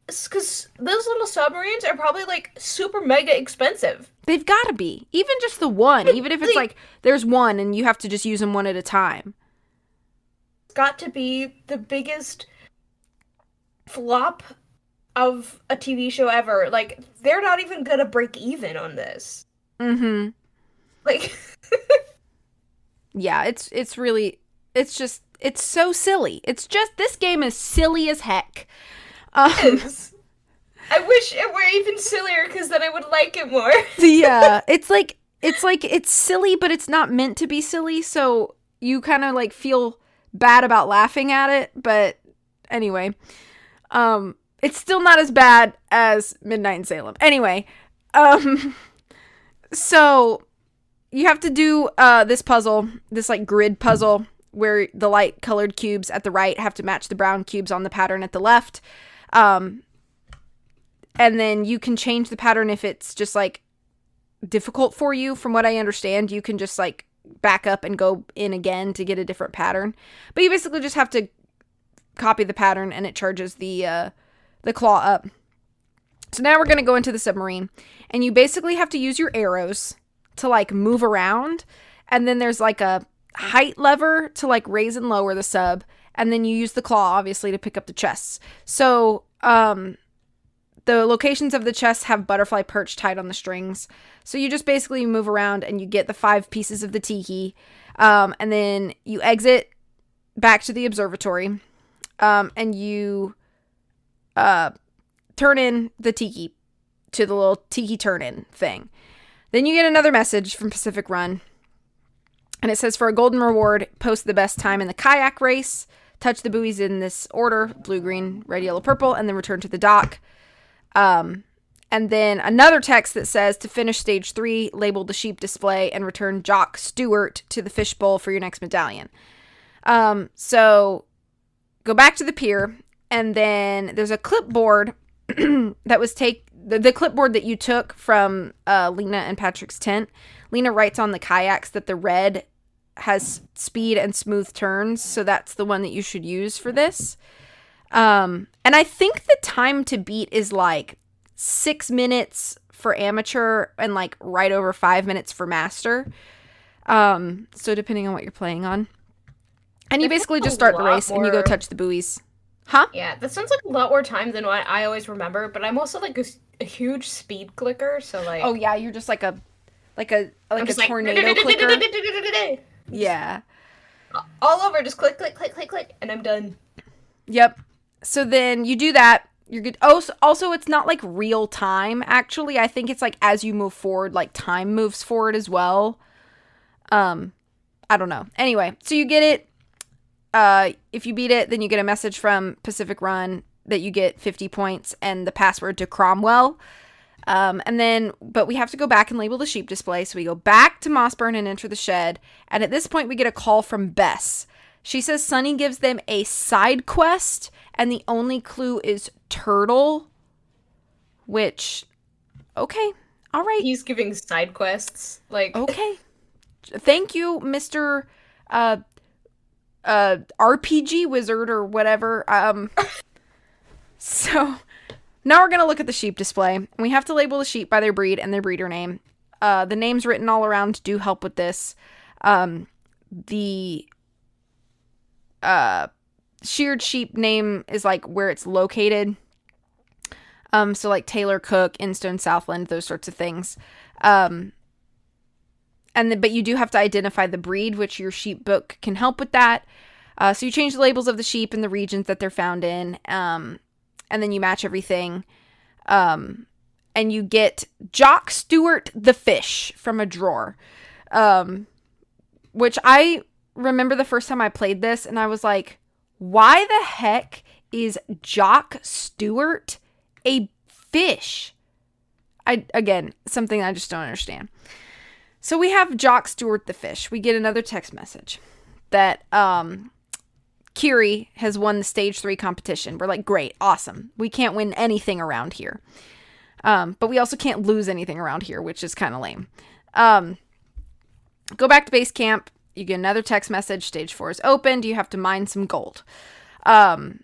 because those little submarines are probably like super mega expensive. They've got to be. Even just the one, even if it's like there's one and you have to just use them one at a time. It's got to be the biggest flop of a TV show ever. Like, they're not even gonna break even on this. Mm-hmm. Like, yeah, it's so silly. It's just, this game is silly as heck. it is. I wish it were even sillier, because then I would like it more. Yeah, it's silly, but it's not meant to be silly, so you kind of like feel bad about laughing at it. But anyway, it's still not as bad as Midnight in Salem. Anyway, so you have to do this puzzle, this like grid puzzle, where the light colored cubes at the right have to match the brown cubes on the pattern at the left. And then you can change the pattern if it's just like difficult for you. From what I understand, you can just like back up and go in again to get a different pattern. But you basically just have to copy the pattern and it charges the claw up. So now we're going to go into the submarine, and you basically have to use your arrows to like move around. And then there's like a height lever to like raise and lower the sub. And then you use the claw, obviously, to pick up the chests. So, the locations of the chests have butterfly perch tied on the strings. So you just basically move around and you get the 5 pieces of the tiki. And then you exit back to the observatory. And you turn in the tiki to the little tiki turn-in thing. Then you get another message from Pacific Run. And it says, for a golden reward, post the best time in the kayak race. Touch the buoys in this order: blue, green, red, yellow, purple, and then return to the dock. And then another text that says, to finish stage 3, label the sheep display and return Jock Stewart to the fishbowl for your next medallion. So go back to the pier, and then there's a clipboard that was the clipboard that you took from Lena and Patrick's tent. Lena writes on the kayaks that the red has speed and smooth turns, so that's the one that you should use for this. And I think the time to beat is like 6 minutes for amateur and like right over 5 minutes for master. So depending on what you're playing on. And you basically just start the race and you go touch the buoys. Huh? Yeah, that sounds like a lot more time than what I always remember, but I'm also like a huge speed clicker, so like... Oh yeah, you're just like a tornado clicker. Yeah. All over, just click, click, click, click, click, and I'm done. Yep. So then you do that. You're good. Oh, also, it's not like real time, actually. I think it's like as you move forward, like time moves forward as well. I don't know. Anyway, so you get it. If you beat it, then you get a message from Pacific Run that you get 50 points and the password to Cromwell. But we have to go back and label the sheep display. So we go back to Mossburn and enter the shed. And at this point, we get a call from Bess. She says Sunny gives them a side quest, and the only clue is turtle. Which, okay, all right. He's giving side quests, like... Okay. Thank you, Mr. RPG wizard or whatever. So... Now we're going to look at the sheep display. We have to label the sheep by their breed and their breeder name. The names written all around do help with this. The sheared sheep name is like where it's located. So like Taylor, Cook, Instone, Southland, those sorts of things. But you do have to identify the breed, which your sheep book can help with that. So you change the labels of the sheep and the regions that they're found in, and then you match everything. And you get Jock Stewart the fish from a drawer, which I remember the first time I played this, and I was like, why the heck is Jock Stewart a fish? Again, something I just don't understand. So we have Jock Stewart the fish. We get another text message that Kiri has won the stage 3 competition. We're like, great, awesome. We can't win anything around here. But we also can't lose anything around here, which is kind of lame. Go back to base camp. You get another text message. Stage 4 is opened. You have to mine some gold to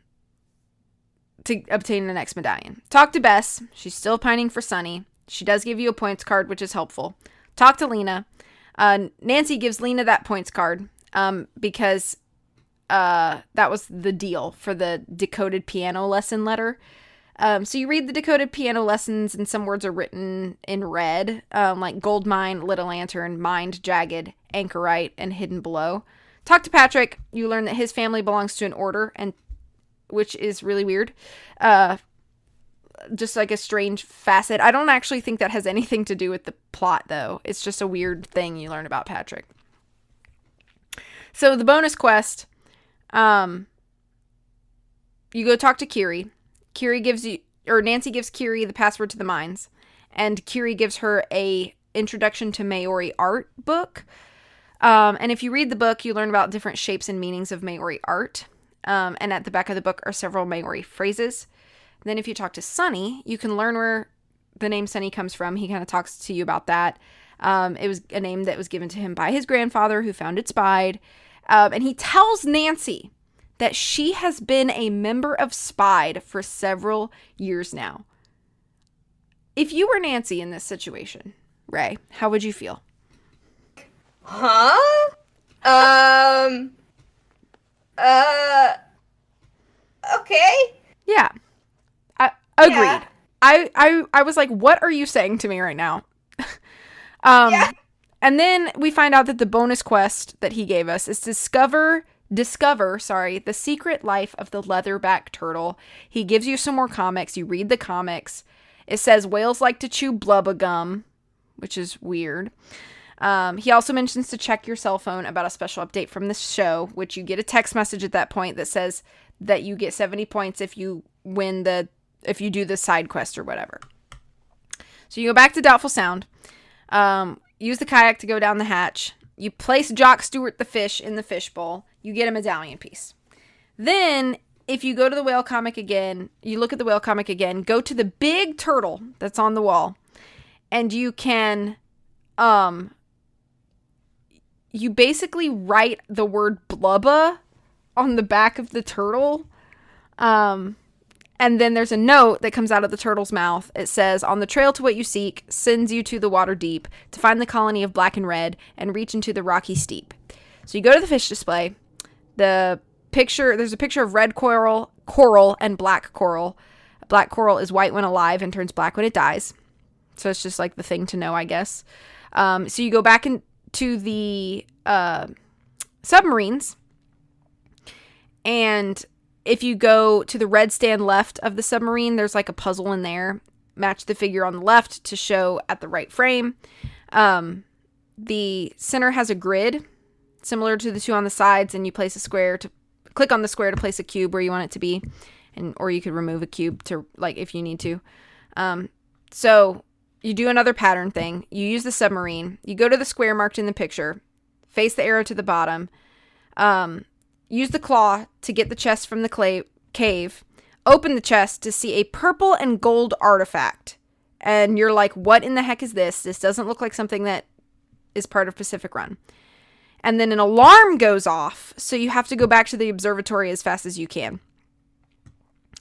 obtain the next medallion. Talk to Bess. She's still pining for Sunny. She does give you a points card, which is helpful. Talk to Lena. Nancy gives Lena that points card because that was the deal for the decoded piano lesson letter. So you read the decoded piano lessons, and some words are written in red, like gold mine, lit a lantern, mined, jagged, anchorite, and hidden below. Talk to Patrick. You learn that his family belongs to an order, and which is really weird. Just like a strange facet. I don't actually think that has anything to do with the plot, though. It's just a weird thing you learn about Patrick. So the bonus quest, you go talk to Kiri. Nancy gives Kiri the password to the mines, and Kiri gives her a introduction to Maori art book. And if you read the book, you learn about different shapes and meanings of Maori art. And at the back of the book are several Maori phrases. And then if you talk to Sunny, you can learn where the name Sunny comes from. He kind of talks to you about that. It was a name that was given to him by his grandfather, who found it spied. And he tells Nancy that she has been a member of Spied for several years now. If you were Nancy in this situation, Rae, how would you feel? Huh? Okay. Yeah. Agreed. Yeah. I was like, what are you saying to me right now? Yeah. And then we find out that the bonus quest that he gave us is discover the secret life of the leatherback turtle. He gives you some more comics. You read the comics. It says whales like to chew blubba gum, which is weird. He also mentions to check your cell phone about a special update from the show, which you get a text message at that point that says that you get 70 points if you do the side quest or whatever. So you go back to Doubtful Sound. Use the kayak to go down the hatch. You place Jock Stewart the fish in the fishbowl. You get a medallion piece. Then, if you go to the whale comic again, you look at the whale comic again, go to the big turtle that's on the wall, and you can, you basically write the word blubba on the back of the turtle. And then there's a note that comes out of the turtle's mouth. It says, on the trail to what you seek, sends you to the water deep, to find the colony of black and red, and reach into the rocky steep. So you go to the fish display. There's a picture of red coral, and black coral. Black coral is white when alive and turns black when it dies. So it's just like the thing to know, I guess. So you go back into the submarines, and if you go to the red stand left of the submarine, there's like a puzzle in there. Match the figure on the left to show at the right frame. The center has a grid similar to the two on the sides, and you place a square to click on the square to place a cube where you want it to be, or you could remove a cube to like if you need to. So you do another pattern thing. You use the submarine. You go to the square marked in the picture, face the arrow to the bottom. Use the claw to get the chest from the cave. Open the chest to see a purple and gold artifact. And you're like, what in the heck is this? This doesn't look like something that is part of Pacific Run. And then an alarm goes off, so you have to go back to the observatory as fast as you can.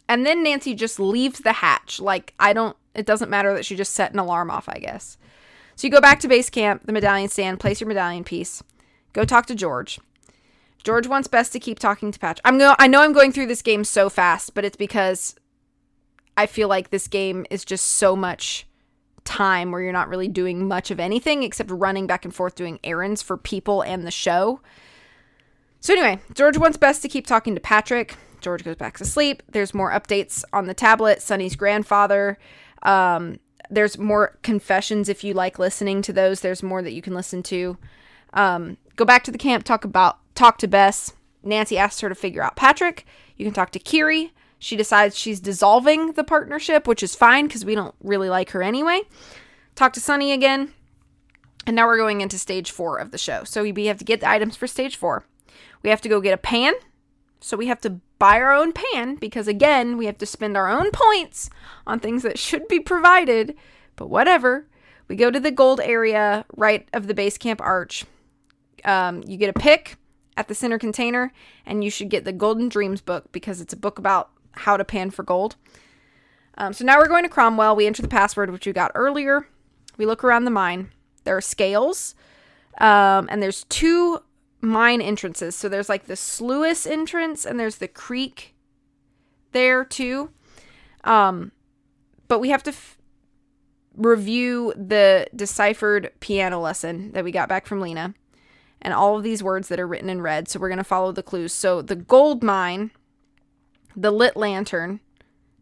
And then Nancy just leaves the hatch. Like, it doesn't matter that she just set an alarm off, I guess. So you go back to base camp, the medallion stand, place your medallion piece. Go talk to George. George wants Bess to keep talking to Patrick. I know I'm going through this game so fast, but it's because I feel like this game is just so much time where you're not really doing much of anything except running back and forth doing errands for people and the show. So anyway, George wants Bess to keep talking to Patrick. George goes back to sleep. There's more updates on the tablet. Sonny's grandfather. There's more confessions if you like listening to those. There's more that you can listen to. Go back to the camp. Talk to Bess. Nancy asks her to figure out Patrick. You can talk to Kiri. She decides she's dissolving the partnership, which is fine because we don't really like her anyway. Talk to Sonny again. And now we're going into stage 4 of the show. So we have to get the items for stage 4. We have to go get a pan. So we have to buy our own pan because, again, we have to spend our own points on things that should be provided. But whatever. We go to the gold area right of the base camp arch. You get a pick at the center container, and you should get the Golden Dreams book because it's a book about how to pan for gold. So now we're going to Cromwell. We enter the password, which we got earlier. We look around the mine. There are scales, and there's 2 mine entrances. So there's like the sluice entrance, and there's the creek there too. But we have to review the deciphered piano lesson that we got back from Lena, and all of these words that are written in red. So we're going to follow the clues. So the gold mine, the lit lantern,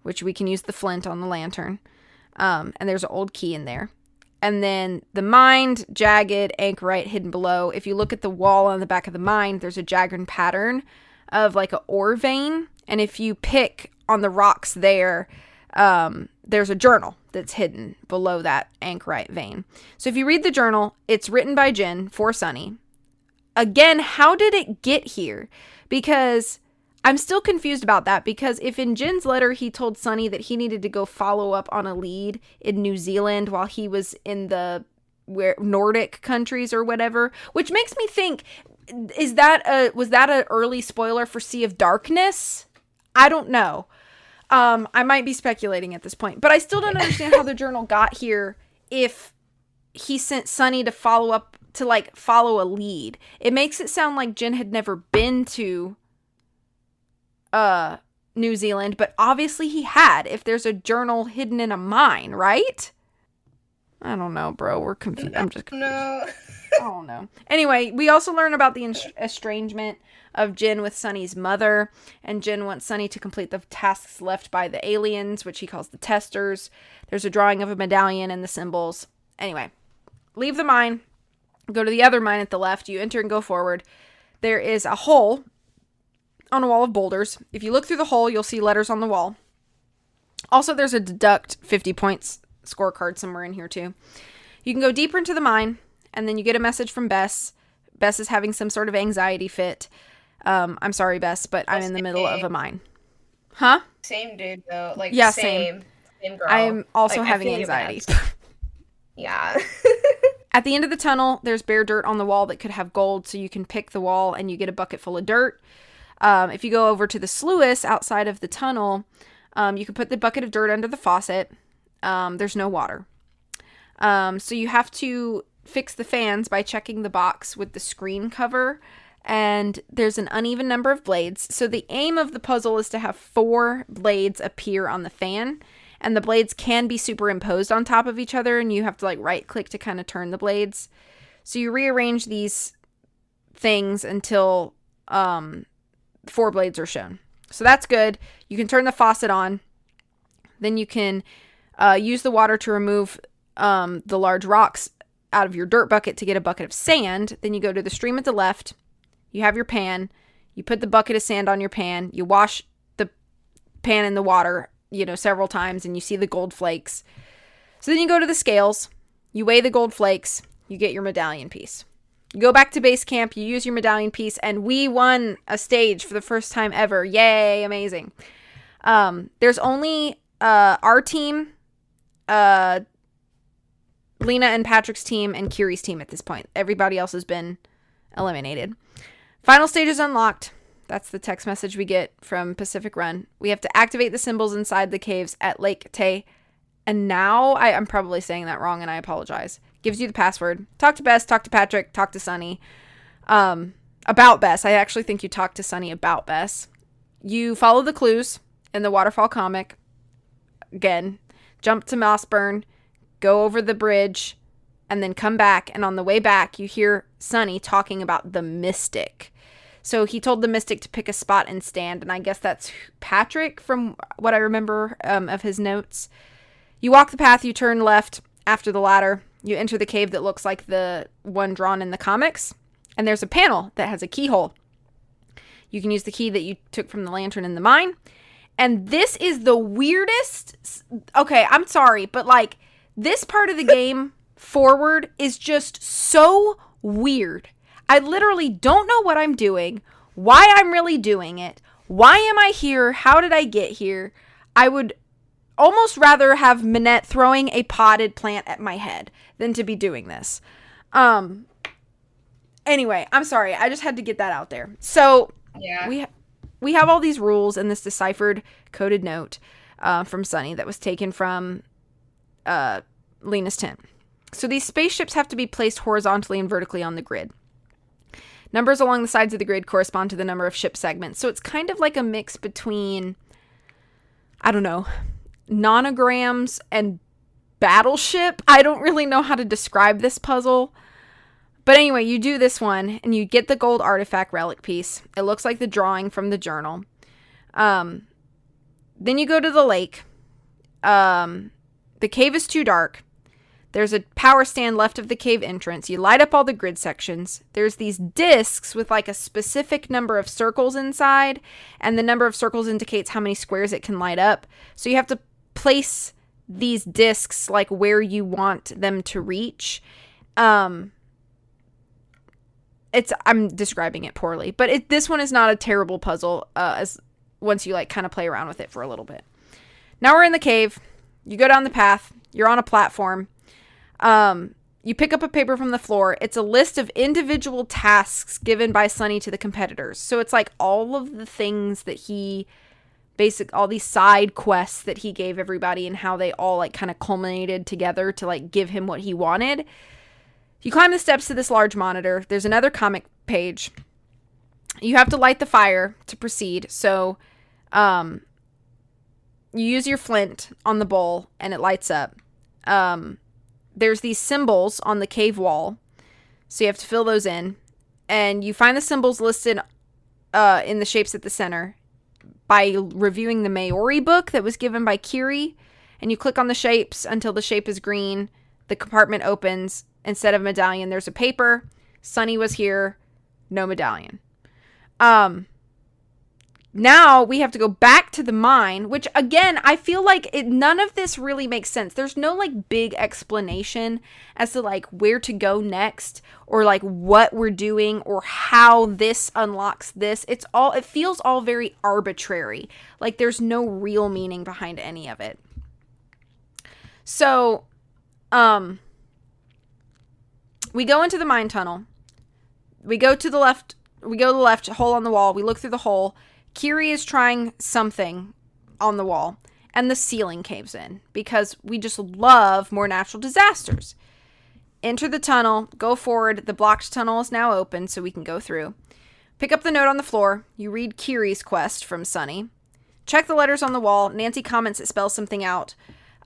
which we can use the flint on the lantern. And there's an old key in there. And then the mined, jagged, anchorite hidden below. If you look at the wall on the back of the mine, there's a jagged pattern of like an ore vein. And if you pick on the rocks there, there's a journal that's hidden below that anchorite vein. So if you read the journal, it's written by Jen for Sonny. Again, how did it get here? Because I'm still confused about that, because if in Jen's letter he told Sonny that he needed to go follow up on a lead in New Zealand while he was in the Nordic countries or whatever, which makes me think, was that an early spoiler for Sea of Darkness? I don't know. I might be speculating at this point, but I still don't understand how the journal got here if he sent Sonny to follow a lead. It makes it sound like Jen had never been to New Zealand, but obviously he had, if there's a journal hidden in a mine, right? I don't know, bro. We're confused. I'm just confused. No. I don't know. Anyway, we also learn about the estrangement of Jen with Sonny's mother, and Jen wants Sonny to complete the tasks left by the aliens, which he calls the testers. There's a drawing of a medallion and the symbols. Anyway, leave the mine, go to the other mine at the left. You enter and go forward. There is a hole on a wall of boulders. If you look through the hole, you'll see letters on the wall. Also, there's a deduct 50 points scorecard somewhere in here too. You can go deeper into the mine, and then you get a message from Bess. Bess is having some sort of anxiety fit. I'm sorry, Bess, but I'm in the middle of a mine. Huh? Same dude, though. Like, yeah, same girl. I'm also like, having anxiety. Yeah. At the end of the tunnel, there's bare dirt on the wall that could have gold, so you can pick the wall and you get a bucket full of dirt. If you go over to the sluice outside of the tunnel, you can put the bucket of dirt under the faucet. There's no water. So you have to fix the fans by checking the box with the screen cover, and there's an uneven number of blades. So the aim of the puzzle is to have 4 blades appear on the fan, and the blades can be superimposed on top of each other, and you have to like right click to kind of turn the blades. So you rearrange these things until 4 blades are shown. So that's good. You can turn the faucet on. Then you can use the water to remove the large rocks out of your dirt bucket to get a bucket of sand. Then you go to the stream at the left. You have your pan. You put the bucket of sand on your pan. You wash the pan in the water, several times, and you see the gold flakes. So then you go to the scales. You weigh the gold flakes. You get your medallion piece. You go back to base camp. You use your medallion piece, and we won a stage for the first time ever. Yay, amazing. There's only our team, Lena and Patrick's team, and Kiri's team at this point. Everybody else has been eliminated. Final stage is unlocked. That's the text message we get from Pacific Run. We have to activate the symbols inside the caves at Lake Te. And now, I'm probably saying that wrong, and I apologize. Gives you the password. Talk to Bess, talk to Patrick, talk to Sonny. About Bess. I actually think you talk to Sonny about Bess. You follow the clues in the Waterfall comic. Again, jump to Mossburn, go over the bridge, and then come back. And on the way back, you hear Sonny talking about the Mystic. So he told the mystic to pick a spot and stand, and I guess that's Patrick from what I remember of his notes. You walk the path, you turn left after the ladder, you enter the cave that looks like the one drawn in the comics, and there's a panel that has a keyhole. You can use the key that you took from the lantern in the mine, and this is the weirdest... Okay, I'm sorry, but like, this part of the game forward is just so weird. I literally don't know what I'm doing, why I'm really doing it, why am I here, how did I get here. I would almost rather have Minette throwing a potted plant at my head than to be doing this. Anyway, I'm sorry, I just had to get that out there. So Yeah. we have all these rules in this deciphered coded note from Sunny that was taken from Lena's tent. So these spaceships have to be placed horizontally and vertically on the grid. Numbers along the sides of the grid correspond to the number of ship segments. So it's kind of like a mix between, I don't know, nonograms and battleship. I don't really know how to describe this puzzle. But anyway, you do this one, and you get the gold artifact relic piece. It looks like the drawing from the journal. Then you go to the lake. The cave is too dark. There's a power stand left of the cave entrance. You light up all the grid sections. There's these discs with like a specific number of circles inside, and the number of circles indicates how many squares it can light up. So you have to place these discs like where you want them to reach. I'm describing it poorly, but this one is not a terrible puzzle as once you like kind of play around with it for a little bit. Now we're in the cave. You go down the path. You're on a platform. You pick up a paper from the floor. It's a list of individual tasks given by Sunny to the competitors. So it's like all of the things that all these side quests that he gave everybody and how they all like kind of culminated together to like give him what he wanted. You climb the steps to this large monitor. There's another comic page. You have to light the fire to proceed. So, you use your flint on the bowl and it lights up. There's these symbols on the cave wall. So you have to fill those in. And you find the symbols listed in the shapes at the center by reviewing the Maori book that was given by Kiri. And you click on the shapes until the shape is green. The compartment opens. Instead of medallion, there's a paper. Sunny was here. No medallion. Now we have to go back to the mine, which again, I feel like none of this really makes sense. There's no like big explanation as to like where to go next or like what we're doing or how this unlocks this. It feels all very arbitrary. Like there's no real meaning behind any of it. So, we go into the mine tunnel. We go to the left hole on the wall. We look through the hole. Kiri is trying something on the wall, and the ceiling caves in because we just love more natural disasters. Enter the tunnel, go forward. The blocked tunnel is now open, so we can go through. Pick up the note on the floor. You read Kiri's quest from Sunny. Check the letters on the wall. Nancy comments it spells something out.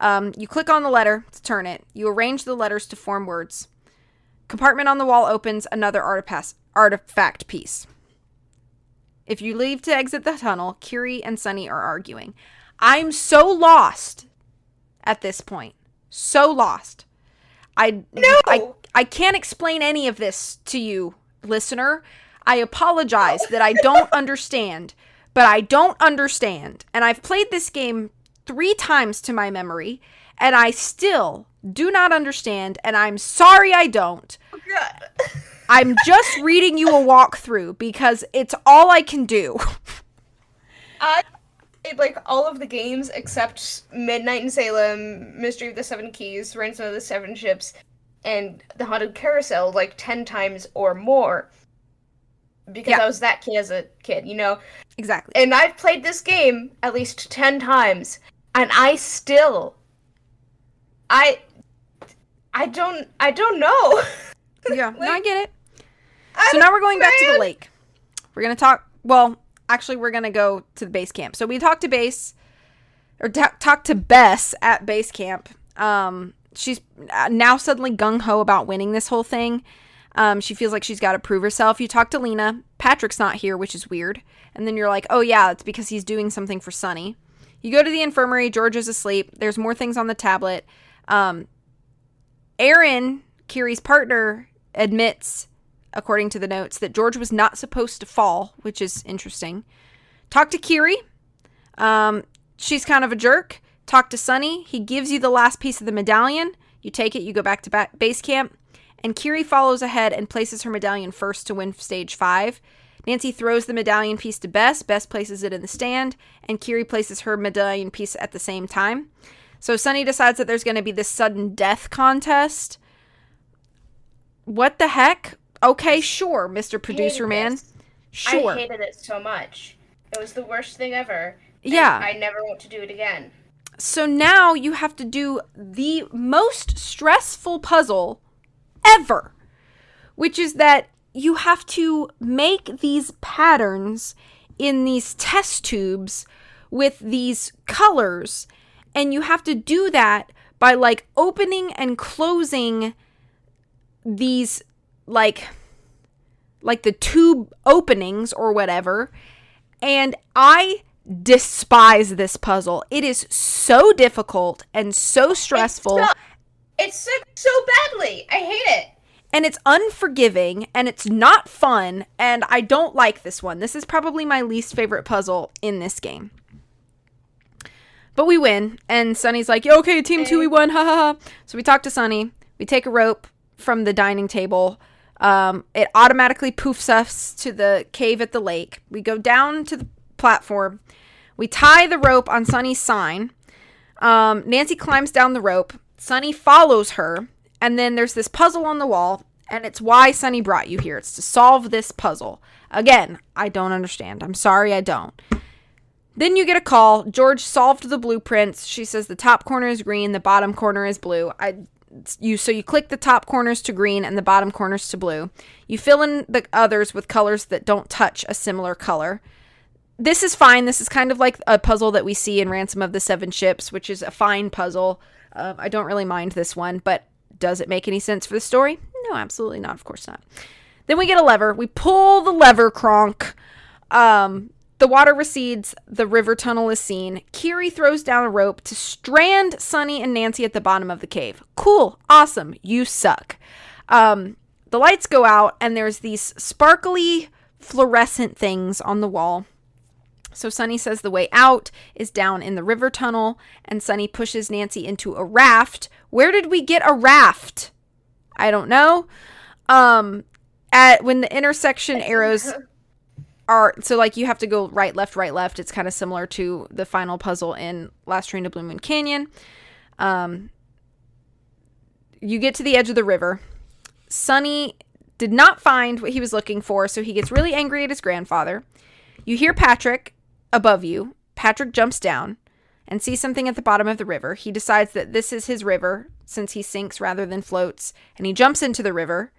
You click on the letter to turn it. You arrange the letters to form words. Compartment on the wall opens, another artifact piece. If you leave to exit the tunnel, Kiri and Sunny are arguing. I'm so lost at this point. So lost. I can't explain any of this to you, listener. I apologize that I don't understand, but I don't understand. And I've played this game 3 times to my memory, and I still do not understand, and I'm sorry I don't. Oh, God. I'm just reading you a walkthrough because it's all I can do. I played, like, all of the games except Midnight in Salem, Mystery of the Seven Keys, Ransom of the Seven Ships, and The Haunted Carousel, like, 10 times or more. Because I was that kid as a kid, you know? Exactly. And I've played this game at least 10 times, and I still... I don't know. Yeah, no, I get it. So now we're going back to the lake. We're going to talk, well, actually we're going to go to the base camp. So we talked to Bess at base camp. She's now suddenly gung-ho about winning this whole thing. She feels like she's got to prove herself. You talk to Lena. Patrick's not here, which is weird. And then you're like, oh yeah, it's because he's doing something for Sunny. You go to the infirmary. George is asleep. There's more things on the tablet. Aaron, Kiri's partner, admits, according to the notes, that George was not supposed to fall, which is interesting. Talk to Kiri. She's kind of a jerk. Talk to Sunny. He gives you the last piece of the medallion. You take it. You go back to base camp. And Kiri follows ahead and places her medallion first to win stage 5. Nancy throws the medallion piece to Bess. Bess places it in the stand. And Kiri places her medallion piece at the same time. So Sunny decides that there's going to be this sudden death contest. What the heck? Okay, sure, Mr. Producer Man. Sure. I hated it so much. It was the worst thing ever. Yeah. I never want to do it again. So now you have to do the most stressful puzzle ever, which is that you have to make these patterns in these test tubes with these colors, and you have to do that by like opening and closing these like the tube openings or whatever. And I despise this puzzle. It is so difficult and so stressful. It's so badly. I hate it. And it's unforgiving, and it's not fun, and I don't like this one. This is probably my least favorite puzzle in this game. But we win, and Sunny's like, okay, team 2, we won, ha ha ha. So we talk to Sunny. We take a rope from the dining table. It automatically poofs us to the cave at the lake. We go down to the platform. We tie the rope on Sunny's sign. Nancy climbs down the rope. Sunny follows her. And then there's this puzzle on the wall. And it's why Sunny brought you here. It's to solve this puzzle. Again, I don't understand. I'm sorry, I don't. Then you get a call. George solved the blueprints. She says the top corner is green. The bottom corner is blue. So you click the top corners to green and the bottom corners to blue. You fill in the others with colors that don't touch a similar color. This is fine. This is kind of like a puzzle that we see in Ransom of the Seven Ships, which is a fine puzzle. I don't really mind this one, but does it make any sense for the story? No, absolutely not. Of course not. Then we get a lever. We pull the lever, Kronk. The water recedes. The river tunnel is seen. Kiri throws down a rope to strand Sunny and Nancy at the bottom of the cave. Cool. Awesome. You suck. The lights go out, and there's these sparkly fluorescent things on the wall. So Sunny says the way out is down in the river tunnel, and Sunny pushes Nancy into a raft. Where did we get a raft? I don't know. When the intersection arrows are, so like you have to go right, left. It's kind of similar to the final puzzle in Last Train to Blue Moon Canyon. You get to the edge of the river. Sunny did not find what he was looking for, so he gets really angry at his grandfather. You hear Patrick above you. Patrick jumps down and sees something at the bottom of the river. He decides that this is his river since he sinks rather than floats, and he jumps into the river.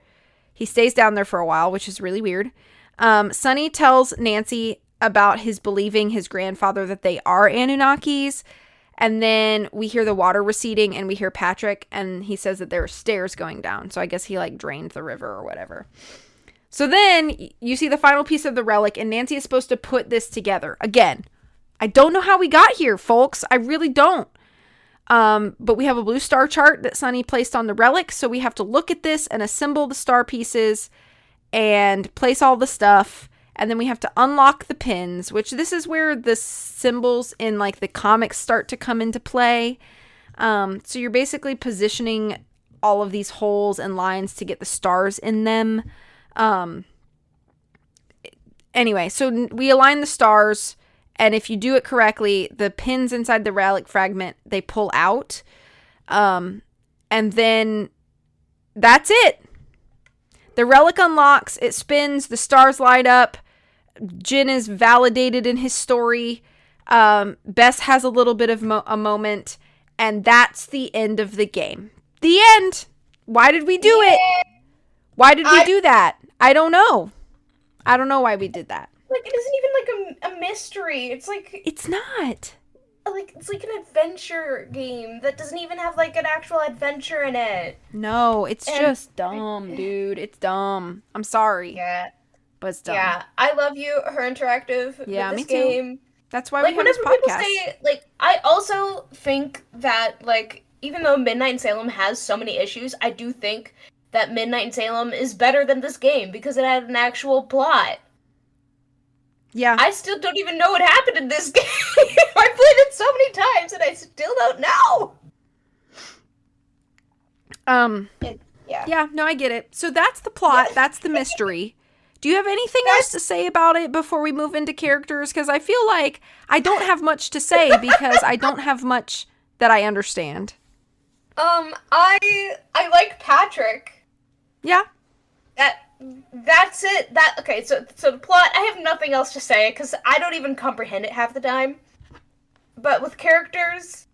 He stays down there for a while, which is really weird. Sunny tells Nancy about his believing his grandfather that they are Anunnakis, and then we hear the water receding, and we hear Patrick, and he says that there are stairs going down, so I guess he like drained the river or whatever. So then you see the final piece of the relic, and Nancy is supposed to put this together. Again, I don't know how we got here, folks. I really don't. But we have a blue star chart that Sunny placed on the relic, so we have to look at this and assemble the star pieces and place all the stuff, and then we have to unlock the pins, which this is where the symbols in like the comics start to come into play. So you're basically positioning all of these holes and lines to get the stars in them. Anyway, so we align the stars, and if you do it correctly, the pins inside the relic fragment, they pull out. And then that's it. The relic unlocks, it spins, the stars light up. Jin is validated in his story. Bess has a little bit of a moment, and that's the end of the game. The end. Why did we do it? Why did we do that? I don't know. I don't know why we did that. Like, it isn't even like a mystery. It's like... It's not. like it's like an adventure game that doesn't even have like an actual adventure in it. No, it's And just dumb, dude. It's dumb. I'm sorry, yeah, but it's dumb. yeah, I love you, Her Interactive, but Yeah, me this too. game, That's why we like have this whenever people podcast. say like, I also think that like even though Midnight in Salem has so many issues, I do think that Midnight in Salem is better than this game because it had an actual plot. Yeah. I still don't even know what happened in this game. I played it so many times and I still don't know. Um, Yeah. yeah, no, I get it. So that's the plot, that's the mystery. Do you have anything else to That's say about it before we move into characters? Because I feel like I don't have much to say because I don't have much that I understand. I like Patrick. Yeah. That that's it. That okay, so the plot, I have nothing else to say cuz I don't even comprehend it half the time. But with characters,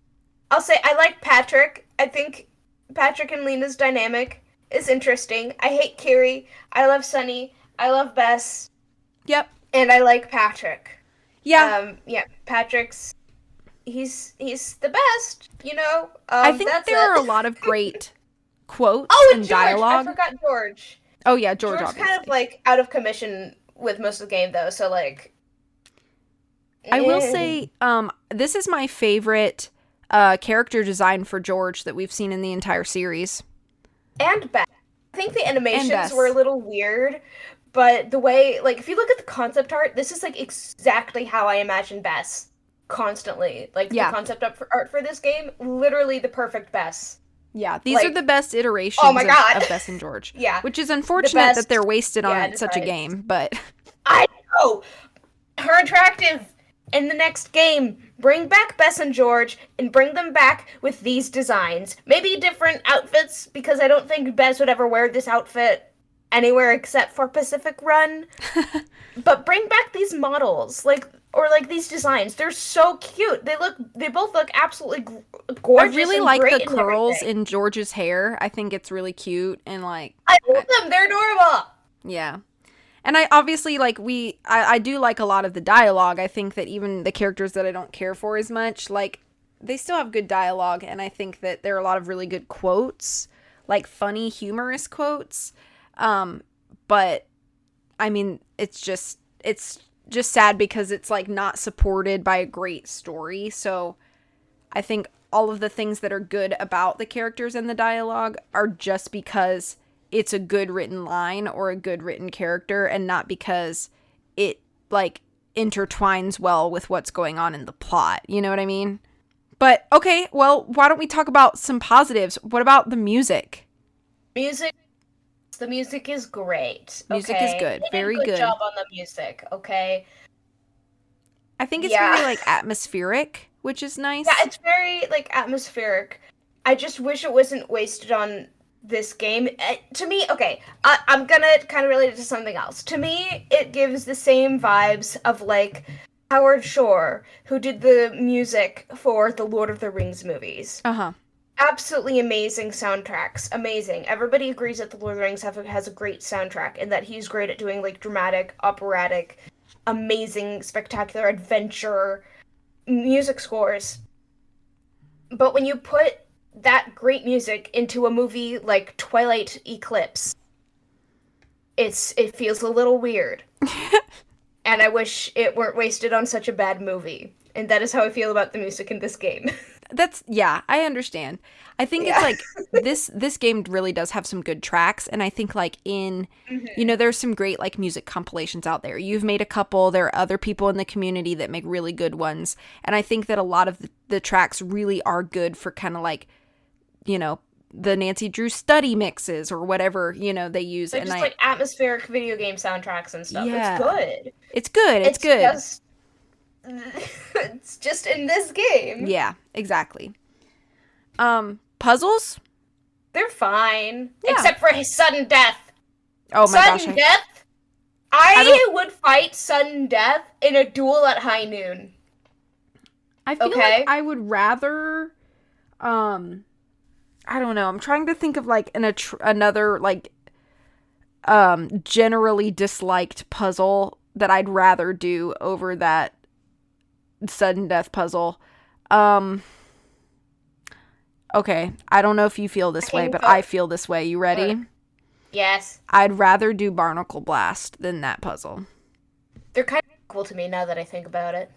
I'll say I like Patrick. I think Patrick and Lena's dynamic is interesting. I hate Carrie. I love Sunny. I love Bess, Yep. and I like Patrick. Yeah. Yeah, Patrick's he's the best, you know. I think That's there are a it. lot of great quotes Oh, and and George. I dialogue. forgot George. Oh, yeah, George, George's kind of obviously. like out of commission with most of the game though, so like I will eh. say, this is my favorite character design for George that we've seen in the entire series. And Beth. I think the And animations were a Bess. little weird, but the way, like, if you look at the concept art, this is like exactly how I imagine Bess constantly. Like the Yeah. concept art for this game, literally the perfect Bess. Yeah, these are Like, the best oh iterations my god, of Bess and George, yeah, which is the unfortunate that best. they're wasted Yeah, on such a designs. game, but I know. Her attractive in the next game. Bring back Bess and George and bring them back with these designs. Maybe different outfits because I don't think Bess would ever wear this outfit anywhere except for Pacific Run. But bring back these models, like or like these designs. They're so cute. They both look absolutely I gorgeous really and like the great and curls everything. in George's hair. I think it's really cute and like, I love I, them. They're adorable. yeah. And I obviously like I do like a lot of the dialogue. I think that even the characters that I don't care for as much, like they still have good dialogue, and I think that there are a lot of really good quotes, like funny, humorous quotes. But I mean, it's just sad because it's like not supported by a great story. So I think all of the things that are good about the characters and the dialogue are just because it's a good written line or a good written character and not because it like intertwines well with what's going on in the plot. You know what I mean? But okay, well, why don't we talk about some positives? What about the music? Music. The music is great. Music is Okay, good. they did a Very good good. job on the music. Okay. I think it's very Yeah. like atmospheric, which is Yeah, nice. it's very like atmospheric. I just wish it wasn't wasted on this game. To me, okay, I'm gonna kind of relate it to something else. To me, it gives the same vibes of like Howard Shore, who did the music for the Lord of the Rings movies. Uh-huh. Absolutely amazing soundtracks. Amazing. Everybody agrees that the Lord of the Rings has a great soundtrack and that he's great at doing like dramatic, operatic, amazing, spectacular adventure music scores. But when you put that great music into a movie like Twilight Eclipse, it feels a little weird. And I wish it weren't wasted on such a bad movie. And that is how I feel about the music in this game. That's yeah, I understand. I think it's Yeah. like this game really does have some good tracks, and I think like in there's some great like music compilations out there. You've made a couple, there are other people in the community that make really good ones, and I think that a lot of the tracks really are good for kind of like, you know, the Nancy Drew study mixes or whatever, they use. Like And just I like atmospheric video game soundtracks and stuff. It's yeah. good. It's good. It's It's good. just it's just in this game. Yeah, exactly. Puzzles? They're fine. Yeah. Except for his sudden death. Oh my gosh, Sudden death? I don't I would fight sudden death in a duel at high noon. I feel like Okay? I would rather I don't know. I'm trying to think of like another like generally disliked puzzle that I'd rather do over that sudden death puzzle. Um, okay, I don't know if you feel I this way, can but vote. I feel this way. You ready? Yes. I'd rather do Barnacle Blast than that puzzle. They're kind of equal to me now that I think about it.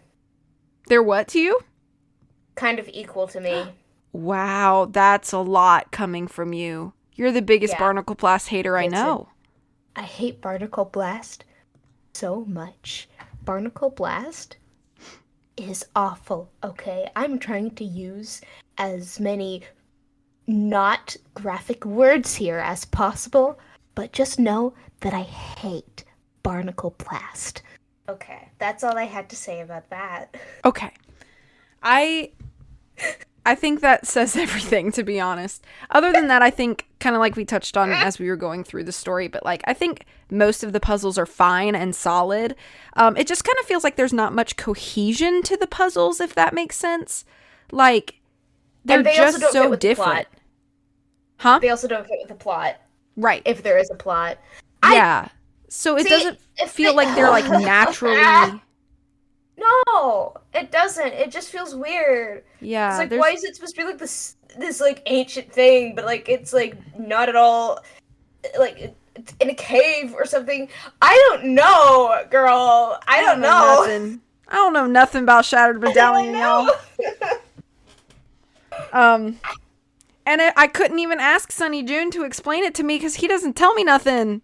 They're what to you? Kind of equal to me. Wow, that's a lot coming from you. You're the biggest Yeah. Barnacle Blast hater I Listen, know. I hate Barnacle Blast so much. Barnacle Blast is awful, okay? I'm trying to use as many not graphic words here as possible, but just know that I hate Barnacle Blast. Okay, that's all I had to say about that. Okay. I I think that says everything, to be honest. Other than that, I think, kind of like we touched on as we were going through the story, but like, I think most of the puzzles are fine and solid. It just kind of feels like there's not much cohesion to the puzzles, if that makes sense. Like, they're And they also just don't fit so with the plot. different. Huh? They also don't fit with the plot, Right. if there is a plot. Yeah. So it See, doesn't if feel like they're like naturally. No, it doesn't. It just feels weird. It's Yeah. like, why is it supposed to be like this like ancient thing, but like it's like not at all like it's in a cave or something. I don't know, girl. I don't know. nothing. I don't know nothing about Shattered I don't Medallion, y'all. Um, and I couldn't even ask Sunny June to explain it to me because he doesn't tell me nothing.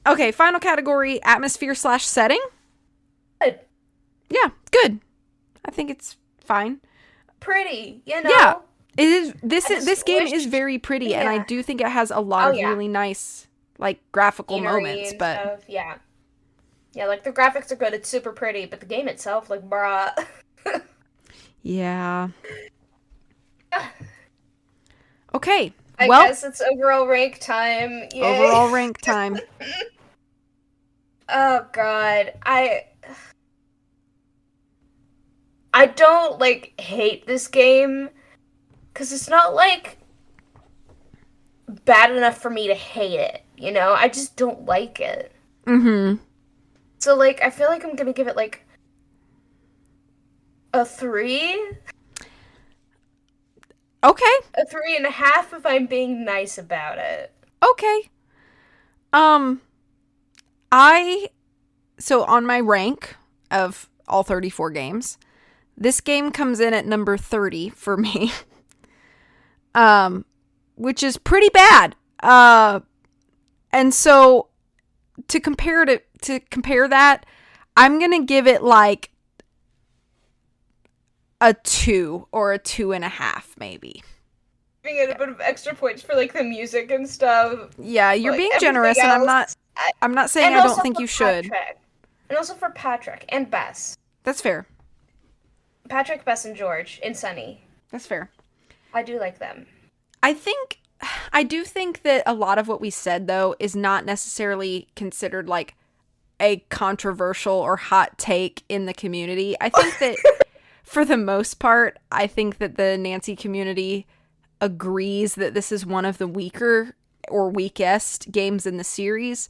Okay, final category: atmosphere/setting. Good. Yeah, good. I think it's fine. Pretty, you know. Yeah, it is. just This game is wished- very pretty, and I yeah. do think it has a lot Oh, of yeah. really nice, like, graphical Scenery moments. and But stuff. Yeah. Yeah, like the graphics are good, it's super pretty, but the game itself, like, bruh. yeah. Okay. I Well, guess it's overall rank time. Yay. overall rank time. Oh god. I don't like hate this game cuz it's not like bad enough for me to hate it, you know? I just don't like it. Mm-hmm. So like I feel like I'm going to give it like a 3, Okay. a 3.5 if I'm being nice about it. Okay. Um, so on my rank of all 34 games, this game comes in at number 30 for me. Which is pretty bad. And so to compare that, I'm going to give it like a 2 or a 2.5 maybe. Giving it a bit of extra points for like the music and stuff. Yeah, you're Like, being everything generous, and else. I'm not saying And I don't also think for you should. Patrick. And also for Patrick and Bess. That's fair. Patrick, Bess, and George in Sunny. That's fair. I do like them. I do think that a lot of what we said, though, is not necessarily considered like a controversial or hot take in the community. I think that for the most part, I think that the Nancy community agrees that this is one of the weaker or weakest games in the series.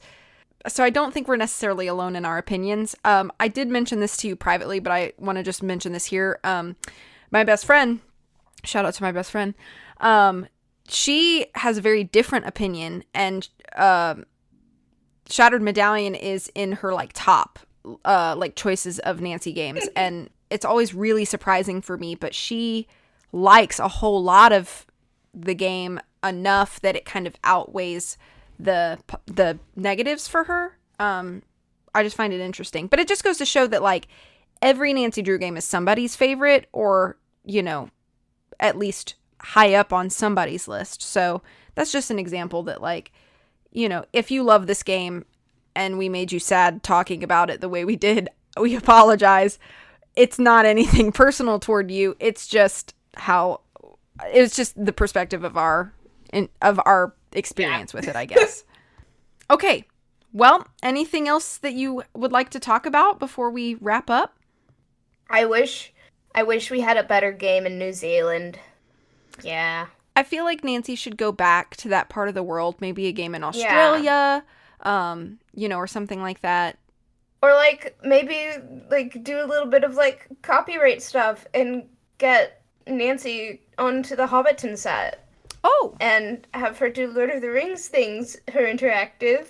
So I don't think we're necessarily alone in our opinions. I did mention this to you privately, but I want to just mention this here. My best friend, shout out to my best friend, she has a very different opinion, and Shattered Medallion is in her like top like choices of Nancy games, and it's always really surprising for me, but she likes a whole lot of the game enough that it kind of outweighs the negatives for her. I just find it interesting, but it just goes to show that like every Nancy Drew game is somebody's favorite, or you know, at least high up on somebody's list. So that's just an example that like, you know, if you love this game and we made you sad talking about it the way we did, we apologize. It's not anything personal toward you. It's just the perspective of our experience with it, I guess. Okay. Well, anything else that you would like to talk about before we wrap up? I wish we had a better game in New Zealand. Yeah. I feel like Nancy should go back to that part of the world, maybe a game in Australia, you know, or something like that. Or like maybe like do a little bit of like copyright stuff and get Nancy onto the Hobbiton set Oh, and have her do Lord of the Rings things, her interactive,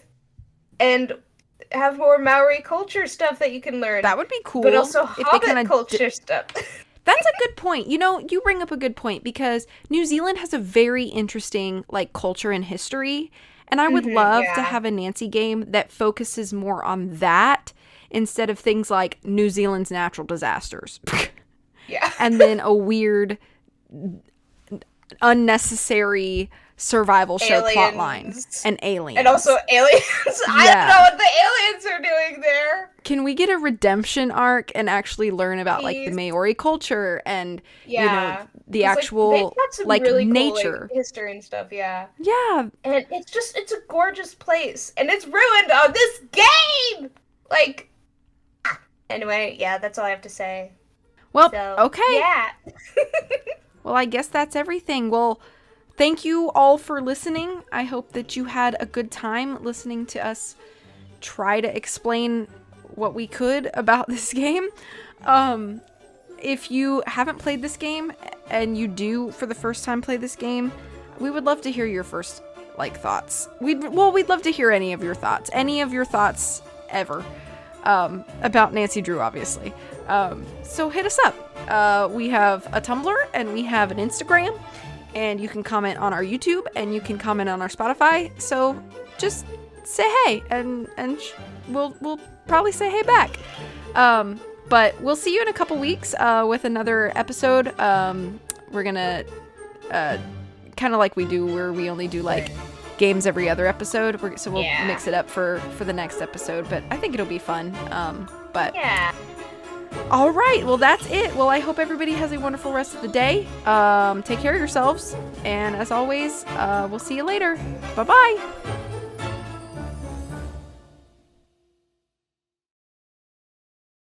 and have more Maori culture stuff that you can learn, that would be but cool also if they kind Hobbit of culture stuff. That's a good point. You know, you bring up a good point because New Zealand has a very interesting like culture and history, and I would love to Yeah. have a Nancy game that focuses more on that instead of things like New Zealand's natural disasters. Yeah. And then a weird unnecessary survival show plotline Aliens. and aliens. And also aliens. I don't Yeah. know what the aliens are doing there. Can we get a redemption arc and actually learn about like the Please. Maori culture and you know Yeah. the 'Cause, like, they've actual got some like really cool nature? like, history and stuff, yeah. Yeah. And it's a gorgeous place. And it's ruined on this game! Like, anyway, yeah, that's all I have to say. Well, So, okay. yeah. Well, I guess that's everything. Well, thank you all for listening. I hope that you had a good time listening to us try to explain what we could about this game. If you haven't played this game and you do for the first time play this game, we would love to hear your first like thoughts. We'd love to hear any of your thoughts ever about Nancy Drew, obviously. So hit us up. We have a Tumblr and we have an Instagram, and you can comment on our YouTube and you can comment on our Spotify. So just say hey, and we'll probably say hey back. But we'll see you in a couple weeks with another episode. We're gonna kind of like we do, where we only do like games every other episode. So we'll mix it up for the next episode. But I think it'll be fun. But Yeah. all right, well that's it. Well, I hope everybody has a wonderful rest of the day. Take care of yourselves, and as always, we'll see you later. Bye bye.